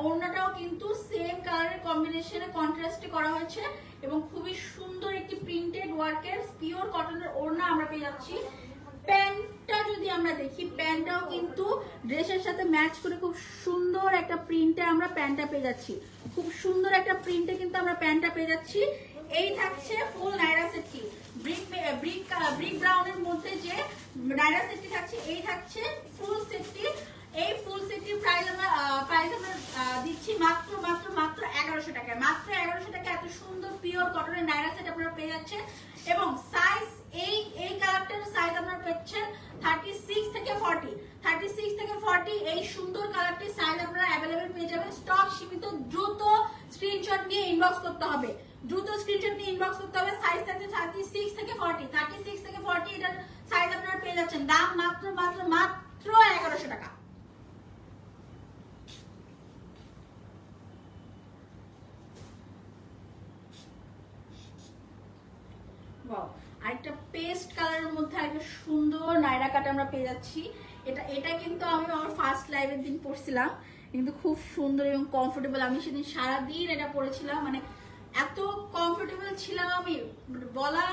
Speaker 1: ওড়নাটাও কিন্তু সেম কালারের কম্বিনেশনে কন্ট্রাস্টে করা হয়েছে এবং খুবই সুন্দর একটি প্রিন্টেড ওয়ার্কের পিওর কটনের ওড়না আমরা পেয়ে যাচ্ছি। প্যান্টটা যদি আমরা দেখি, প্যান্টটাও কিন্তু ড্রেসের সাথে ম্যাচ করে খুব সুন্দর একটা প্রিন্টে আমরা প্যান্টটা পেয়ে যাচ্ছি। কিন্তু আমরা প্যান্টটা পেয়ে যাচ্ছি। এই থাকছে ফুল নায়রা সেটটি, ব্রিক ব্রাউনের মধ্যে যে নায়রা সেটটি থাকছে, এই থাকছে ফুল সেটটি। এই ফুল সেটটির প্রাইস আমরা দিচ্ছি মাত্র 1100 টাকায়। মাত্র 1100 টাকা এত সুন্দর পিওর কটনের নায়রা সেট আপনারা পেয়ে যাচ্ছেন। এবং সাইজ এই কালারটার সাইজ আপনারা পাচ্ছেন 36 থেকে 40 এই সুন্দর কালারটির সাইজ আপনারা অ্যাভেলেবেল পেয়ে যাবেন। স্টক সীমিত, দ্রুত স্ক্রিনশট নিয়ে ইনবক্স করতে হবে। সাইজ থাকছে 36 থেকে 40 এটার সাইজ আপনারা পেয়ে যাচ্ছেন। দাম মাত্র 1100 টাকা। আরেকটা পেস্ট কালারের মধ্যে আরেকটা সুন্দর নায়রা কাট আমরা পেয়ে যাচ্ছি। এটা কিন্তু আমি আমার ফার্স্ট লাইভের দিন পরছিলাম, কিন্তু খুব সুন্দর এবং কমফোর্টেবল। আমি সেদিন সারাদিন এটা পরেছিলাম, মানে এত কমফোর্টেবল ছিলাম আমি বলা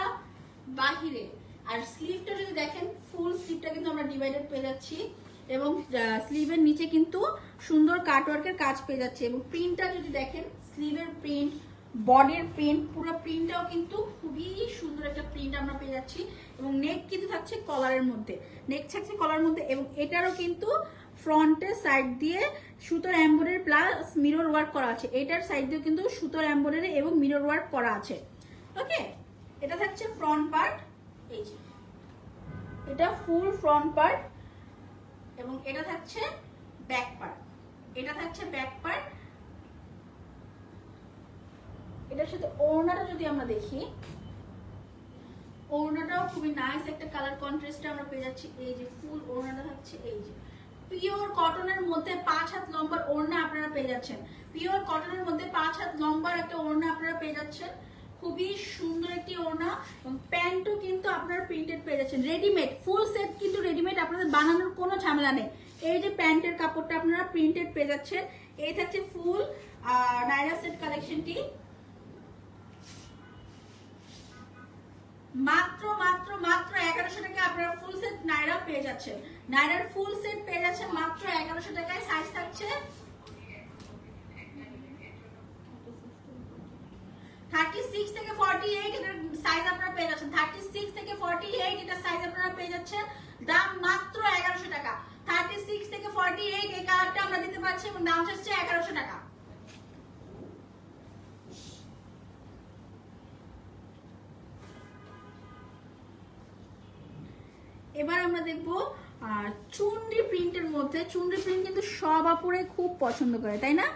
Speaker 1: বাহিরে। আর স্লিভটা যদি দেখেন, ফুল স্লিভটা কিন্তু আমরা ডিভাইডেড পেয়ে যাচ্ছি এবং স্লিভের নিচে কিন্তু সুন্দর কাটওয়ার্কের কাজ পেয়ে যাচ্ছে। এবং প্রিন্টটা যদি দেখেন, স্লিভের প্রিন্ট, বডির প্রিন্ট, পুরো প্রিন্টটাও কিন্তু খুবই সুন্দর একটা প্রিন্ট আমরা পেয়ে যাচ্ছি। এবং নেক কিন্তু থাকছে কলারের মধ্যে, নেক থাকছে কলারের মধ্যে। এবং এটারও কিন্তু ফ্রন্টের সাইড দিয়ে সুতোর এমব্রয়ডারি প্লাস মিরর ওয়ার্ক করা আছে। এটার সাইড দিয়ে কিন্তু সুতোর এমব্রয়ডারি এবং মিরর ওয়ার্ক করা আছে। ওকে, এটা থাকছে ফ্রন্ট পার্ট, এই যে এটা ফুল ফ্রন্ট পার্ট। এবং এটা থাকছে ব্যাক পার্ট, এটা থাকছে ব্যাক পার্ট। এটার সাথে ওড়নাটা যদি আমরা দেখি, ওড়নাটাও খুবই নাইস একটা কালার কন্ট্রাস্টে আমরা পেয়ে যাচ্ছি। এই যে ফুল ওড়নাটা থাকছে, এই যে পিওর কটনের মধ্যে 5 হাত লম্বার ওড়না আপনারা পেয়ে যাচ্ছেন। পিওর কটনের মধ্যে 5 হাত লম্বার একটা ওড়না আপনারা পেয়ে যাচ্ছেন। খুবই সুন্দর একটি ওড়না। এবং প্যান্টও কিন্তু আপনারা প্রিন্টেড পেয়ে যাচ্ছেন, রেডিমেড ফুল সেট কিন্তু রেডিমেড, আপনাদের বানানোর কোনো ঝামেলা নেই। এই যে প্যান্টের কাপড়টা আপনারা প্রিন্টেড পেয়ে যাচ্ছেন। এই থাকছে ফুল নাইরা সেট কালেকশনটি। মাত্র মাত্র মাত্র 1100 টাকা আপনারা ফুল সেট নাইরা পেয়ে যাচ্ছেন। নাইরার ফুল সেট পেয়ে যাচ্ছেন মাত্র 1100 টাকায়। সাইজ থাকছে 36 থেকে 48, এটার সাইজ আপনারা পেয়ে যাচ্ছেন। 36 থেকে 48 এটা সাইজ আপনারা পেয়ে যাচ্ছেন। দাম মাত্র 1100 টাকা। 36 থেকে 48 এই কালারটা আমরা দিতে পারছি এবং দাম হচ্ছে 1100 টাকা। এবার আমরা দেখবো চুনরি প্রিন্টের মধ্যে। চুনরি প্রিন্ট কিন্তু সব আপুরাই খুব পছন্দ করে, তাই না?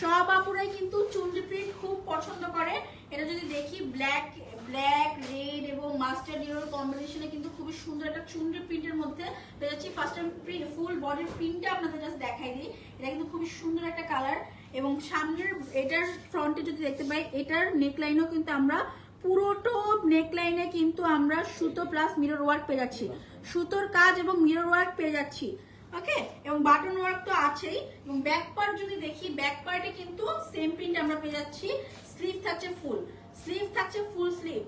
Speaker 1: সব আপুরাই কিন্তু চুনরি প্রিন্ট খুব পছন্দ করে। এটা যদি দেখি ব্ল্যাক রেড এবং মাস্টার্ড ইয়েলোর কম্বিনেশনে কিন্তু খুবই সুন্দর একটা চুনরি প্রিন্টের মধ্যে পেয়ে যাচ্ছি। ফার্স্ট টাইম ফুল বডির প্রিন্টটা আপনাদের জাস্ট দেখাই দিই। এটা কিন্তু খুবই সুন্দর একটা কালার। এবং সামনের এটার ফ্রন্টে যদি দেখতে পাই, এটার নেকলাইনও কিন্তু আমরা পুরোটো নেকলাইনে কিন্তু আমরা সুতো প্লাস মিরর ওয়ার্ক পেয়ে যাচ্ছি, সুতোর কাজ এবং মিরর ওয়ার্ক পেয়ে যাচ্ছি। ওকে, এবং বাটন ওয়ার্ক তো আছেই। এবং ব্যাক পার্ট যদি দেখি, ব্যাক পার্টে কিন্তু সেম প্রিন্ট আমরা পেয়ে যাচ্ছি। স্লিভ থাকছে ফুল, স্লিভ থাকছে ফুল স্লিভ।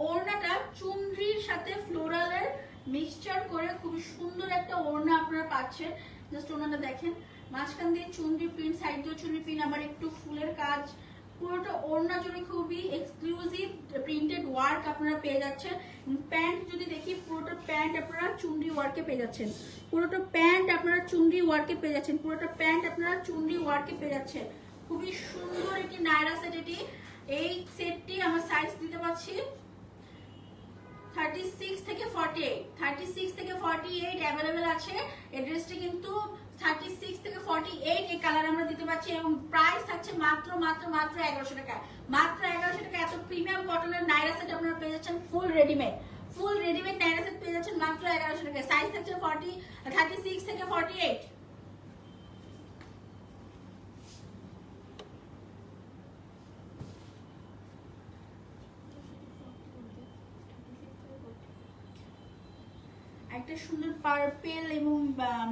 Speaker 1: ওড়নাটা চুনরির সাথে ফ্লোরালের মিক্সচার করে খুবই সুন্দর একটা ওড়না আপনারা পাচ্ছেন। জাস্ট ওড়নাটা দেখেন, মাঝখান দিয়ে চুনরি প্রিন্ট, সাইড দিয়ে চুনরি প্রিন্ট, আবার একটু ফুলের কাজ, পুরোটা ওড়না জুড়ে খুবই এক্সক্লুসিভ প্রিন্টেড ওয়ার্ক আপনারা পেয়ে যাচ্ছেন। প্যান্ট যদি দেখি, পুরোটা প্যান্ট আপনারা চুনরি ওয়ার্কে পেয়ে যাচ্ছেন, পুরোটা প্যান্ট আপনারা চুনরি ওয়ার্কে পেয়ে যাচ্ছেন, পুরোটা প্যান্ট আপনারা চুনরি ওয়ার্কে পেয়ে যাচ্ছেন। খুবই সুন্দর একটি নায়রা সেট এটি। এই সেটটি আমরা সাইজ দিতে পারছি 36 থেকে 48, 36 থেকে 48 অ্যাভেলেবেল আছে। এই ড্রেসটি কিন্তু 36 থেকে 48 এই কালার আমরা দিতে পারছি। এবং প্রাইস থাকছে মাত্র মাত্র মাত্র 1100 টাকা। মাত্র 1100 টাকা এত প্রিমিয়াম কটনের নাইরা সেট আপনারা পেয়ে যাচ্ছেন। ফুল রেডিমেড নাইরা সেট পেয়ে যাচ্ছেন মাত্র 1100 টাকা। সাইজ থাকছে 36 থেকে 48। একটা সুন্দর পার্পেল এবং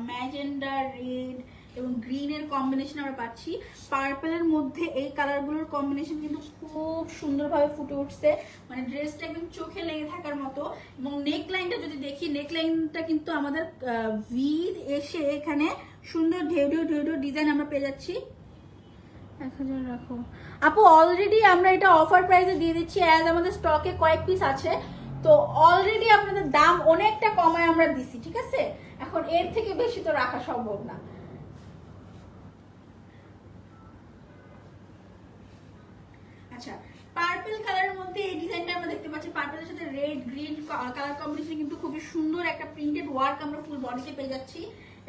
Speaker 1: ম্যাজেন্ডা রেড এবং গ্রিনের কম্বিনেশন আমরা পাচ্ছি। পার্পেলের মধ্যে এই কালারগুলোর কম্বিনেশন কিন্তু খুব সুন্দরভাবে ফুটে উঠছে, মানে ড্রেসটা একদম চোখে লেগে থাকার মতো। এবং নেকলাইনটা যদি দেখি, নেকলাইনটা কিন্তু আমাদের ভি এসে এখানে সুন্দর ঢেউ ডিজাইন আমরা পেয়ে যাচ্ছি। 1000 রাখো আপু। অলরেডি আমরা এটা অফার প্রাইসে দিয়ে দিচ্ছি, অ্যাজ আমাদের স্টকে কয়েক পিস আছে, তো অলরেডি আপনাদের দাম অনেকটা কমায় আমরা দিছি, ঠিক আছে? এখন এর থেকে বেশি তো রাখা সম্ভব না। আচ্ছা, পার্পল কালারের মধ্যে এই ডিজাইনটা আমরা দেখতে পাচ্ছি। পার্পলের সাথে রেড গ্রিন কালার কম্বিনেশন কিন্তু খুবই সুন্দর একটা প্রিন্টেড ওয়ার্ক আমরা ফুল বডিতে পেয়ে যাচ্ছি।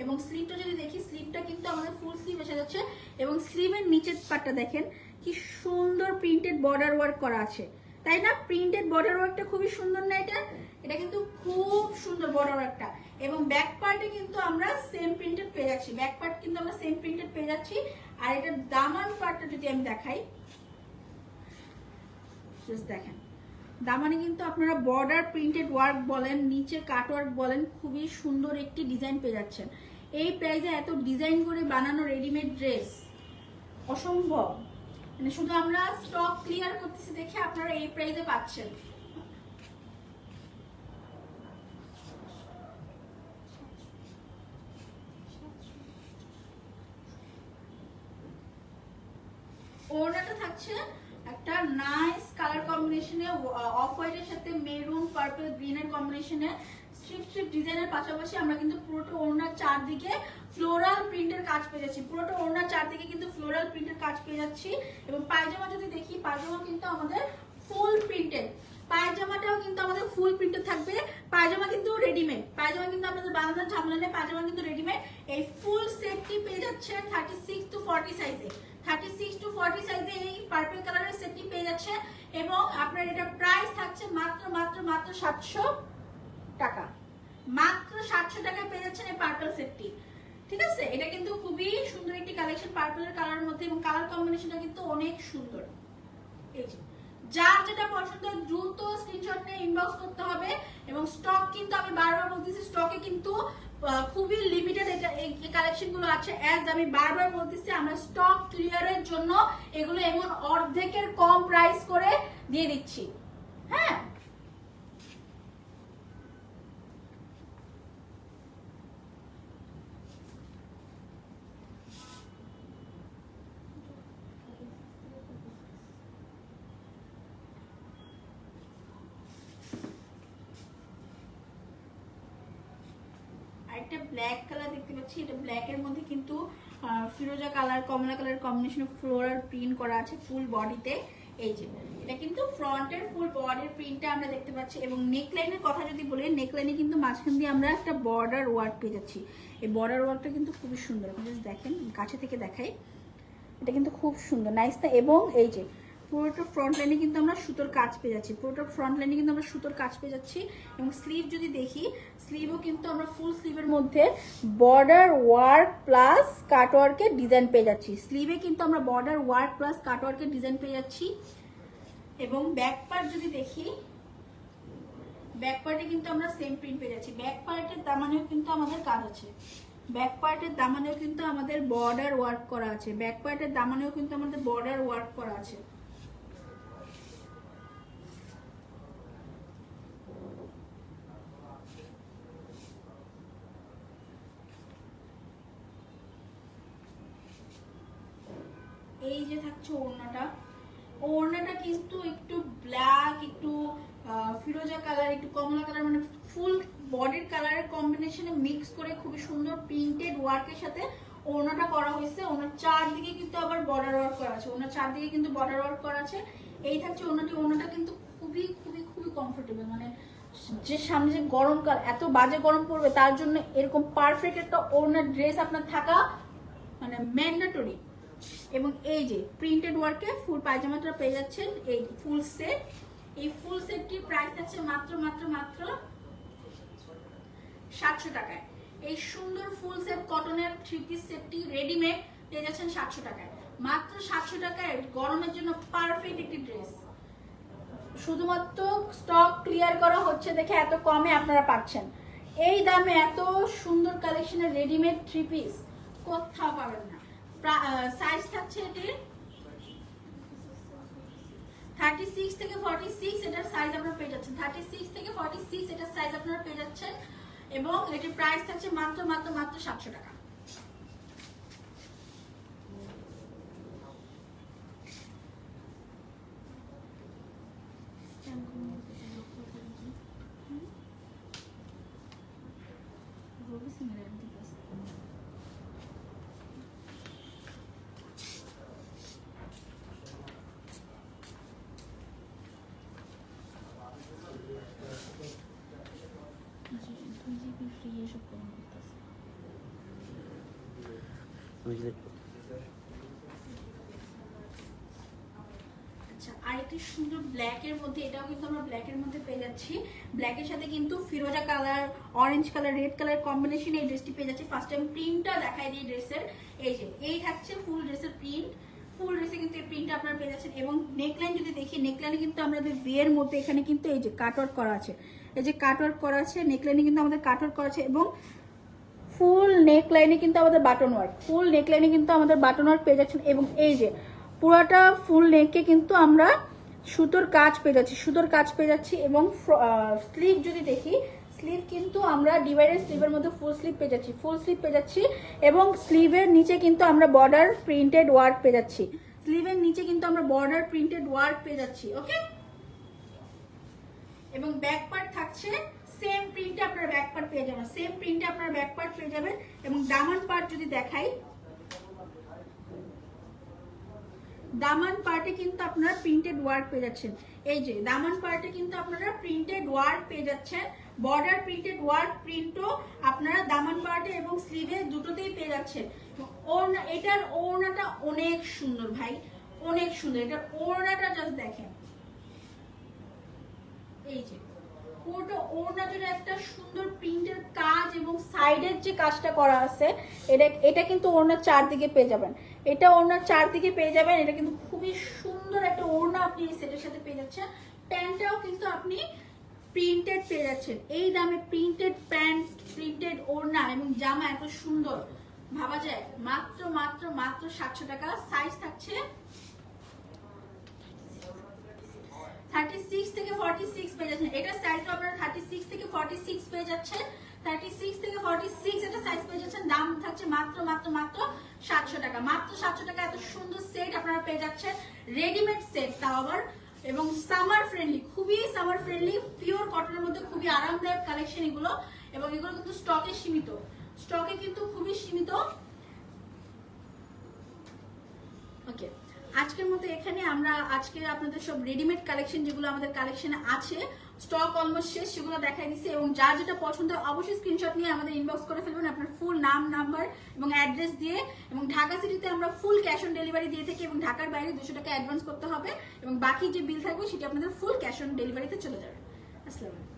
Speaker 1: এবং স্লিভটা যদি দেখি, স্লিভটা কিন্তু আমাদের ফুল স্লিভ এসে যাচ্ছে। এবং স্লিভের নিচের পার্টটা দেখেন কি সুন্দর প্রিন্টেড বর্ডার ওয়ার্ক করা আছে, তাই না? প্রিন্টেড বর্ডার ওয়ার্কটা খুবই সুন্দর না? এটা কিন্তু খুব সুন্দর বর্ডার ওয়ার্কটা। এবং ব্যাক পার্টে কিন্তু আমরা সেম প্রিন্টেড পেয়ে যাচ্ছি, ব্যাক পার্ট কিন্তু আমরা সেম প্রিন্টেড পেয়ে যাচ্ছি। আর এটার দামান পার্টটা যদি আমি দেখাই, জাস্ট দেখেন, দামানে কিন্তু আপনারা বর্ডার প্রিন্টেড ওয়ার্ক বলেন, নিচে কাট ওয়ার্ক বলেন, খুবই সুন্দর একটি ডিজাইন পেয়ে যাচ্ছেন। এই প্রাইসে এত ডিজাইন করে বানানো রেডিমেড ড্রেস অসম্ভব, মানে শুধু আমরা স্টক ক্লিয়ার করতেছি দেখে আপনারা এই প্রাইসে পাচ্ছেন। ওড়নাটা থাকছে একটা নাইস কালার কম্বিনেশনে, অফ হোয়াইটের সাথে মেরুন পার্পল গ্রিনের কম্বিনেশনে স্ট্রিপ স্ট্রিপ ডিজাইনের পাশাপাশি আমরা কিন্তু পুরোটা ওড়নার চারদিকে ফ্লোরাল প্রিন্টের কাজ পেয়ে যাচ্ছি। পুরোটা ওড়নার চারদিকে কিন্তু ফ্লোরাল প্রিন্টের কাজ পেয়ে যাচ্ছি। এবং পায়জামা যদি দেখি, পায়জামা কিন্তু আমাদের ফুল প্রিন্টেড, পায়জামাটাও কিন্তু আমাদের ফুল প্রিন্টেড থাকবে। পায়জামা কিন্তু রেডিমেড, পায়জামা কিন্তু আপনাদের বানানোর ঝামেলা নেই, পায়জামা কিন্তু রেডিমেড। এই ফুল সেটটি পেয়ে যাচ্ছে 36 to 40 সাইজে, 36 to 40 সাইজে এই পার্পল কালারের সেটটি পেয়ে যাচ্ছে। এবং আপনার এটা প্রাইস থাকছে মাত্র মাত্র মাত্র 700 টাকা, মাত্র 700 টাকায় পেয়ে যাচ্ছেন এই পার্পল সেটটি। ঠিক আছে, এটা কিন্তু খুবই সুন্দর একটি কালেকশন পার্পলের কালারের মধ্যে, এবং কালার কম্বিনেশনটা কিন্তু অনেক সুন্দর। এই যে যার যেটা পছন্দ দ্রুত স্ক্রিনশট নিয়ে ইনবক্স করতে হবে। এবং স্টক কিন্তু আমি বারবার বলতেছি, স্টকে কিন্তু খুবই লিমিটেড এটা এই কালেকশন গুলো আছে। অ্যাজ আমি বারবার বলতেছি, আমরা স্টক ক্লিয়ারের জন্য এগুলো এমন অর্ধেকের কম প্রাইস করে দিয়ে দিচ্ছি। হ্যাঁ, একটা ব্ল্যাক কালার দেখতে পাচ্ছি, এটা ব্ল্যাক এর মধ্যে কিন্তু ফিরোজা কালার কমলা কালার কম্বিনেশনে ফ্লোরাল প্রিন্ট করা আছে ফুল বডিতে। এই যে এটা কিন্তু ফ্রন্টের ফুল বডির প্রিন্টটা আমরা দেখতে পাচ্ছি। এবং নেকলাইনের কথা যদি বলি, নেকলাইনে কিন্তু মাঝখান দিয়ে আমরা একটা বর্ডার ওয়ার্ক পেয়ে যাচ্ছি। এই বর্ডার ওয়ার্কটা কিন্তু খুবই সুন্দর, আপনি যদি দেখেন, কাছে থেকে দেখাই, এটা কিন্তু খুব সুন্দর নাইস না। এবং এই যে পুরোটা ফ্রন্ট লাইনে কিন্তু আমরা সুতোর কাজ পেয়ে যাচ্ছি, পুরোটা ফ্রন্ট লাইনে কিন্তু আমরা সুতোর কাজ পেয়ে যাচ্ছি। এবং স্লিভ যদি দেখি, স্লিভও কিন্তু আমরা ফুল স্লিভের মধ্যে বর্ডার ওয়ার্ক প্লাস কাটওয়ার্কের ডিজাইন পেয়ে যাচ্ছি। স্লিভে কিন্তু আমরা বর্ডার ওয়ার্ক প্লাস কাটওয়ার্কের ডিজাইন পেয়ে যাচ্ছি। এবং ব্যাক পার্ট যদি দেখি, ব্যাক পার্টে কিন্তু আমরা সেম প্রিন্ট পেয়ে যাচ্ছি। ব্যাক পার্টের দামানেও কিন্তু আমাদের কাজ আছে, ব্যাক পার্টের দামানেও কিন্তু আমাদের বর্ডার ওয়ার্ক করা আছে, ব্যাক পার্টের দামানেও কিন্তু আমাদের বর্ডার ওয়ার্ক করা আছে। এই যে থাকছে ওড়নাটা, ওড়নাটা কিন্তু একটু ব্ল্যাক, একটু ফিরোজা কালার, একটু কমলা কালার, মানে ফুল বডির কালারের কম্বিনেশনে মিক্স করে খুবই সুন্দর প্রিন্টেড ওয়ার্কের সাথে ওড়নাটা করা হয়েছে। ওনার চারদিকে কিন্তু আবার বর্ডার ওয়ার্ক করা আছে, ওনার চারদিকে কিন্তু বর্ডার ওয়ার্ক করা আছে। এই থাকছে ওড়নাটি, ওড়নাটা কিন্তু খুবই খুবই খুবই কমফোর্টেবল, মানে যে সামনে যে গরমকাল, এত বাজে গরম পড়বে, তার জন্য এরকম পারফেক্ট একটা ওড়নার ড্রেস আপনার থাকা মানে ম্যান্ডেটরি। এবং এই যে প্রিন্টেড ওয়ার্কে ফুল পায়জামাটা পেয়ে যাচ্ছেন, এই ফুল সেট। এই ফুল সেটটির প্রাইস আছে মাত্র মাত্র মাত্র 700 টাকায়। এই সুন্দর ফুল সেট কটনের থ্রি পিস সেটটি রেডিমেড পেয়ে যাচ্ছেন 700 টাকায়, মাত্র 700 টাকায়। গরমের জন্য পারফেক্ট একটি ড্রেস, শুধুমাত্র স্টক ক্লিয়ার করা হচ্ছে দেখে এত কমে আপনারা পাচ্ছেন। এই দামে এত সুন্দর কালেকশনের রেডিমেড থ্রি পিস কোথাও পাবেন না। সাইজ থাকছে এটির 36 থেকে 46, এটার সাইজ আপনারা পেয়ে যাচ্ছেন। 36 থেকে 46 এটার সাইজ আপনারা পেয়ে যাচ্ছেন। এবং এটির প্রাইস থাকছে মাত্র মাত্র মাত্র 700 টাকা। আচ্ছা, আরেকটি সুন্দর ব্ল্যাক এর মধ্যে, এটাও কিন্তু আমরা ব্ল্যাক এর মধ্যে পেয়ে যাচ্ছি। ব্ল্যাকের সাথে কিন্তু ফিরোজা colour, orange colour, red colour combination এই ড্রেসটি পেয়ে যাচ্ছি। ফার্স্ট টাইম প্রিন্টটা দেখাই দিই ড্রেসের। এই যে এই থাকছে ফুল ড্রেসের প্রিন্ট, ফুল ড্রেসে কিন্তু এই প্রিন্টটা আপনারা পেয়ে যাচ্ছেন। এবং নেকলাইন যদি দেখি, নেকলাইনে কিন্তু আমাদের বিয়ের মধ্যে এখানে কিন্তু এই যে কাটওয়ার্ক করা আছে, এই যে কাটওয়ার্ক করা আছে, নেকলাইনে কিন্তু আমাদের কাটওয়ার্ক করা আছে। এবং ফুল নেকলাইনে কিন্তু আমাদের বাটন ওয়ার্ক, ফুল নেকলাইনে কিন্তু আমাদের বাটন ওয়ার্ক পেয়ে যাচ্ছেন। এবং এই যে পুরোটা ফুল নেকে কিন্তু আমরা সুতোর কাজ পেয়ে যাচ্ছি, সুতোর কাজ পেয়ে যাচ্ছি। এবং স্লিভ যদি দেখি, স্লিভ কিন্তু আমরা ডিভাইডেড স্লিভের মধ্যে ফুল স্লিভ পেয়ে যাচ্ছি, ফুল স্লিভ পেয়ে যাচ্ছি। এবং স্লিভের নিচে কিন্তু আমরা বর্ডার প্রিন্টেড ওয়ার্ক পেয়ে যাচ্ছি, স্লিভের নিচে কিন্তু আমরা বর্ডার প্রিন্টেড ওয়ার্ক পেয়ে যাচ্ছি। ওকে, এবং ব্যাক পার্ট থাকছে সেম প্রিন্টে, আপনারা ব্যাক পার্ট পেয়ে যাবেন, সেম প্রিন্টে আপনারা ব্যাক পার্ট পেয়ে যাবেন। এবং দামান পার্ট যদি দেখাই, দামান পার্টে কিন্তু আপনারা প্রিন্টেড ওয়ার্ক পেয়ে যাচ্ছেন। এই যে দামান পার্টে কিন্তু আপনারা প্রিন্টেড ওয়ার্ক পেয়ে যাচ্ছেন, বর্ডার প্রিন্টেড ওয়ার্ক প্রিন্টও আপনারা দামান পার্টে এবং স্লিভে দুটোতেই পেয়ে যাচ্ছেন। এটার ওড়নাটা অনেক সুন্দর ভাই, অনেক সুন্দর। এটার ওড়নাটা জাস্ট দেখেন, এই যে পুরোটা ওড়না জুড়ে একটা সুন্দর প্রিন্টের কাজ এবং সাইডের যে কাজটা করা আছে, এটা কিন্তু ওড়নার চারদিকে পেয়ে যাবেন, এটা ওড়নার চারদিকে পেয়ে যাবেন। এটা কিন্তু খুবই সুন্দর একটা ওড়না আপনি এই সেটের সাথে পেয়ে যাচ্ছেন। প্যান্টটাও কিন্তু আপনি প্রিন্টেড পেয়ে যাচ্ছেন। এই দামে প্রিন্টেড প্যান্ট, প্রিন্টেড ওড়না এবং জামা এত সুন্দর ভাবা যায়? মাত্র মাত্র মাত্র 700 টাকা। সাইজ থাকছে 36 থেকে 46 পেয়ে যাচ্ছেন। এটা সাইজ আপনারা 36 থেকে 46 পেয়ে যাচ্ছেন, 36 থেকে 46 এটা সাইজ পেয়ে যাচ্ছেন। দাম থাকছে মাত্র মাত্র মাত্র 700 টাকা, মাত্র 700 টাকা। এত সুন্দর সেট আপনারা পেয়ে যাচ্ছেন, রেডিমেড সেট তাও আবার, এবং সামার ফ্রেন্ডলি, খুবই সামার ফ্রেন্ডলি, পিওর কটনের মধ্যে খুবই আরামদায়ক কালেকশন এগুলো। এবং এগুলো কিন্তু স্টকে সীমিত, স্টকে কিন্তু খুবই সীমিত। ওকে, আজকের মতো এখানে আমরা আজকে আপনাদের সব রেডিমেড কালেকশন যেগুলো আমাদের কালেকশনে আছে, স্টক অলমোস্ট শেষ, সেগুলো দেখাই দিচ্ছি। এবং যার যেটা পছন্দ অবশ্যই স্ক্রিনশট নিয়ে আমাদের ইনবক্স করে ফেলবেন আপনার ফুল নাম, নাম্বার এবং অ্যাড্রেস দিয়ে। এবং ঢাকা সিটিতে আমরা ফুল ক্যাশ অন ডেলিভারি দিয়ে থাকি, এবং ঢাকার বাইরে 200 টাকা অ্যাডভান্স করতে হবে, এবং বাকি যে বিল থাকবে সেটি আপনাদের ফুল ক্যাশ অন ডেলিভারিতে চলে যাবে। আসসালামু আলাইকুম।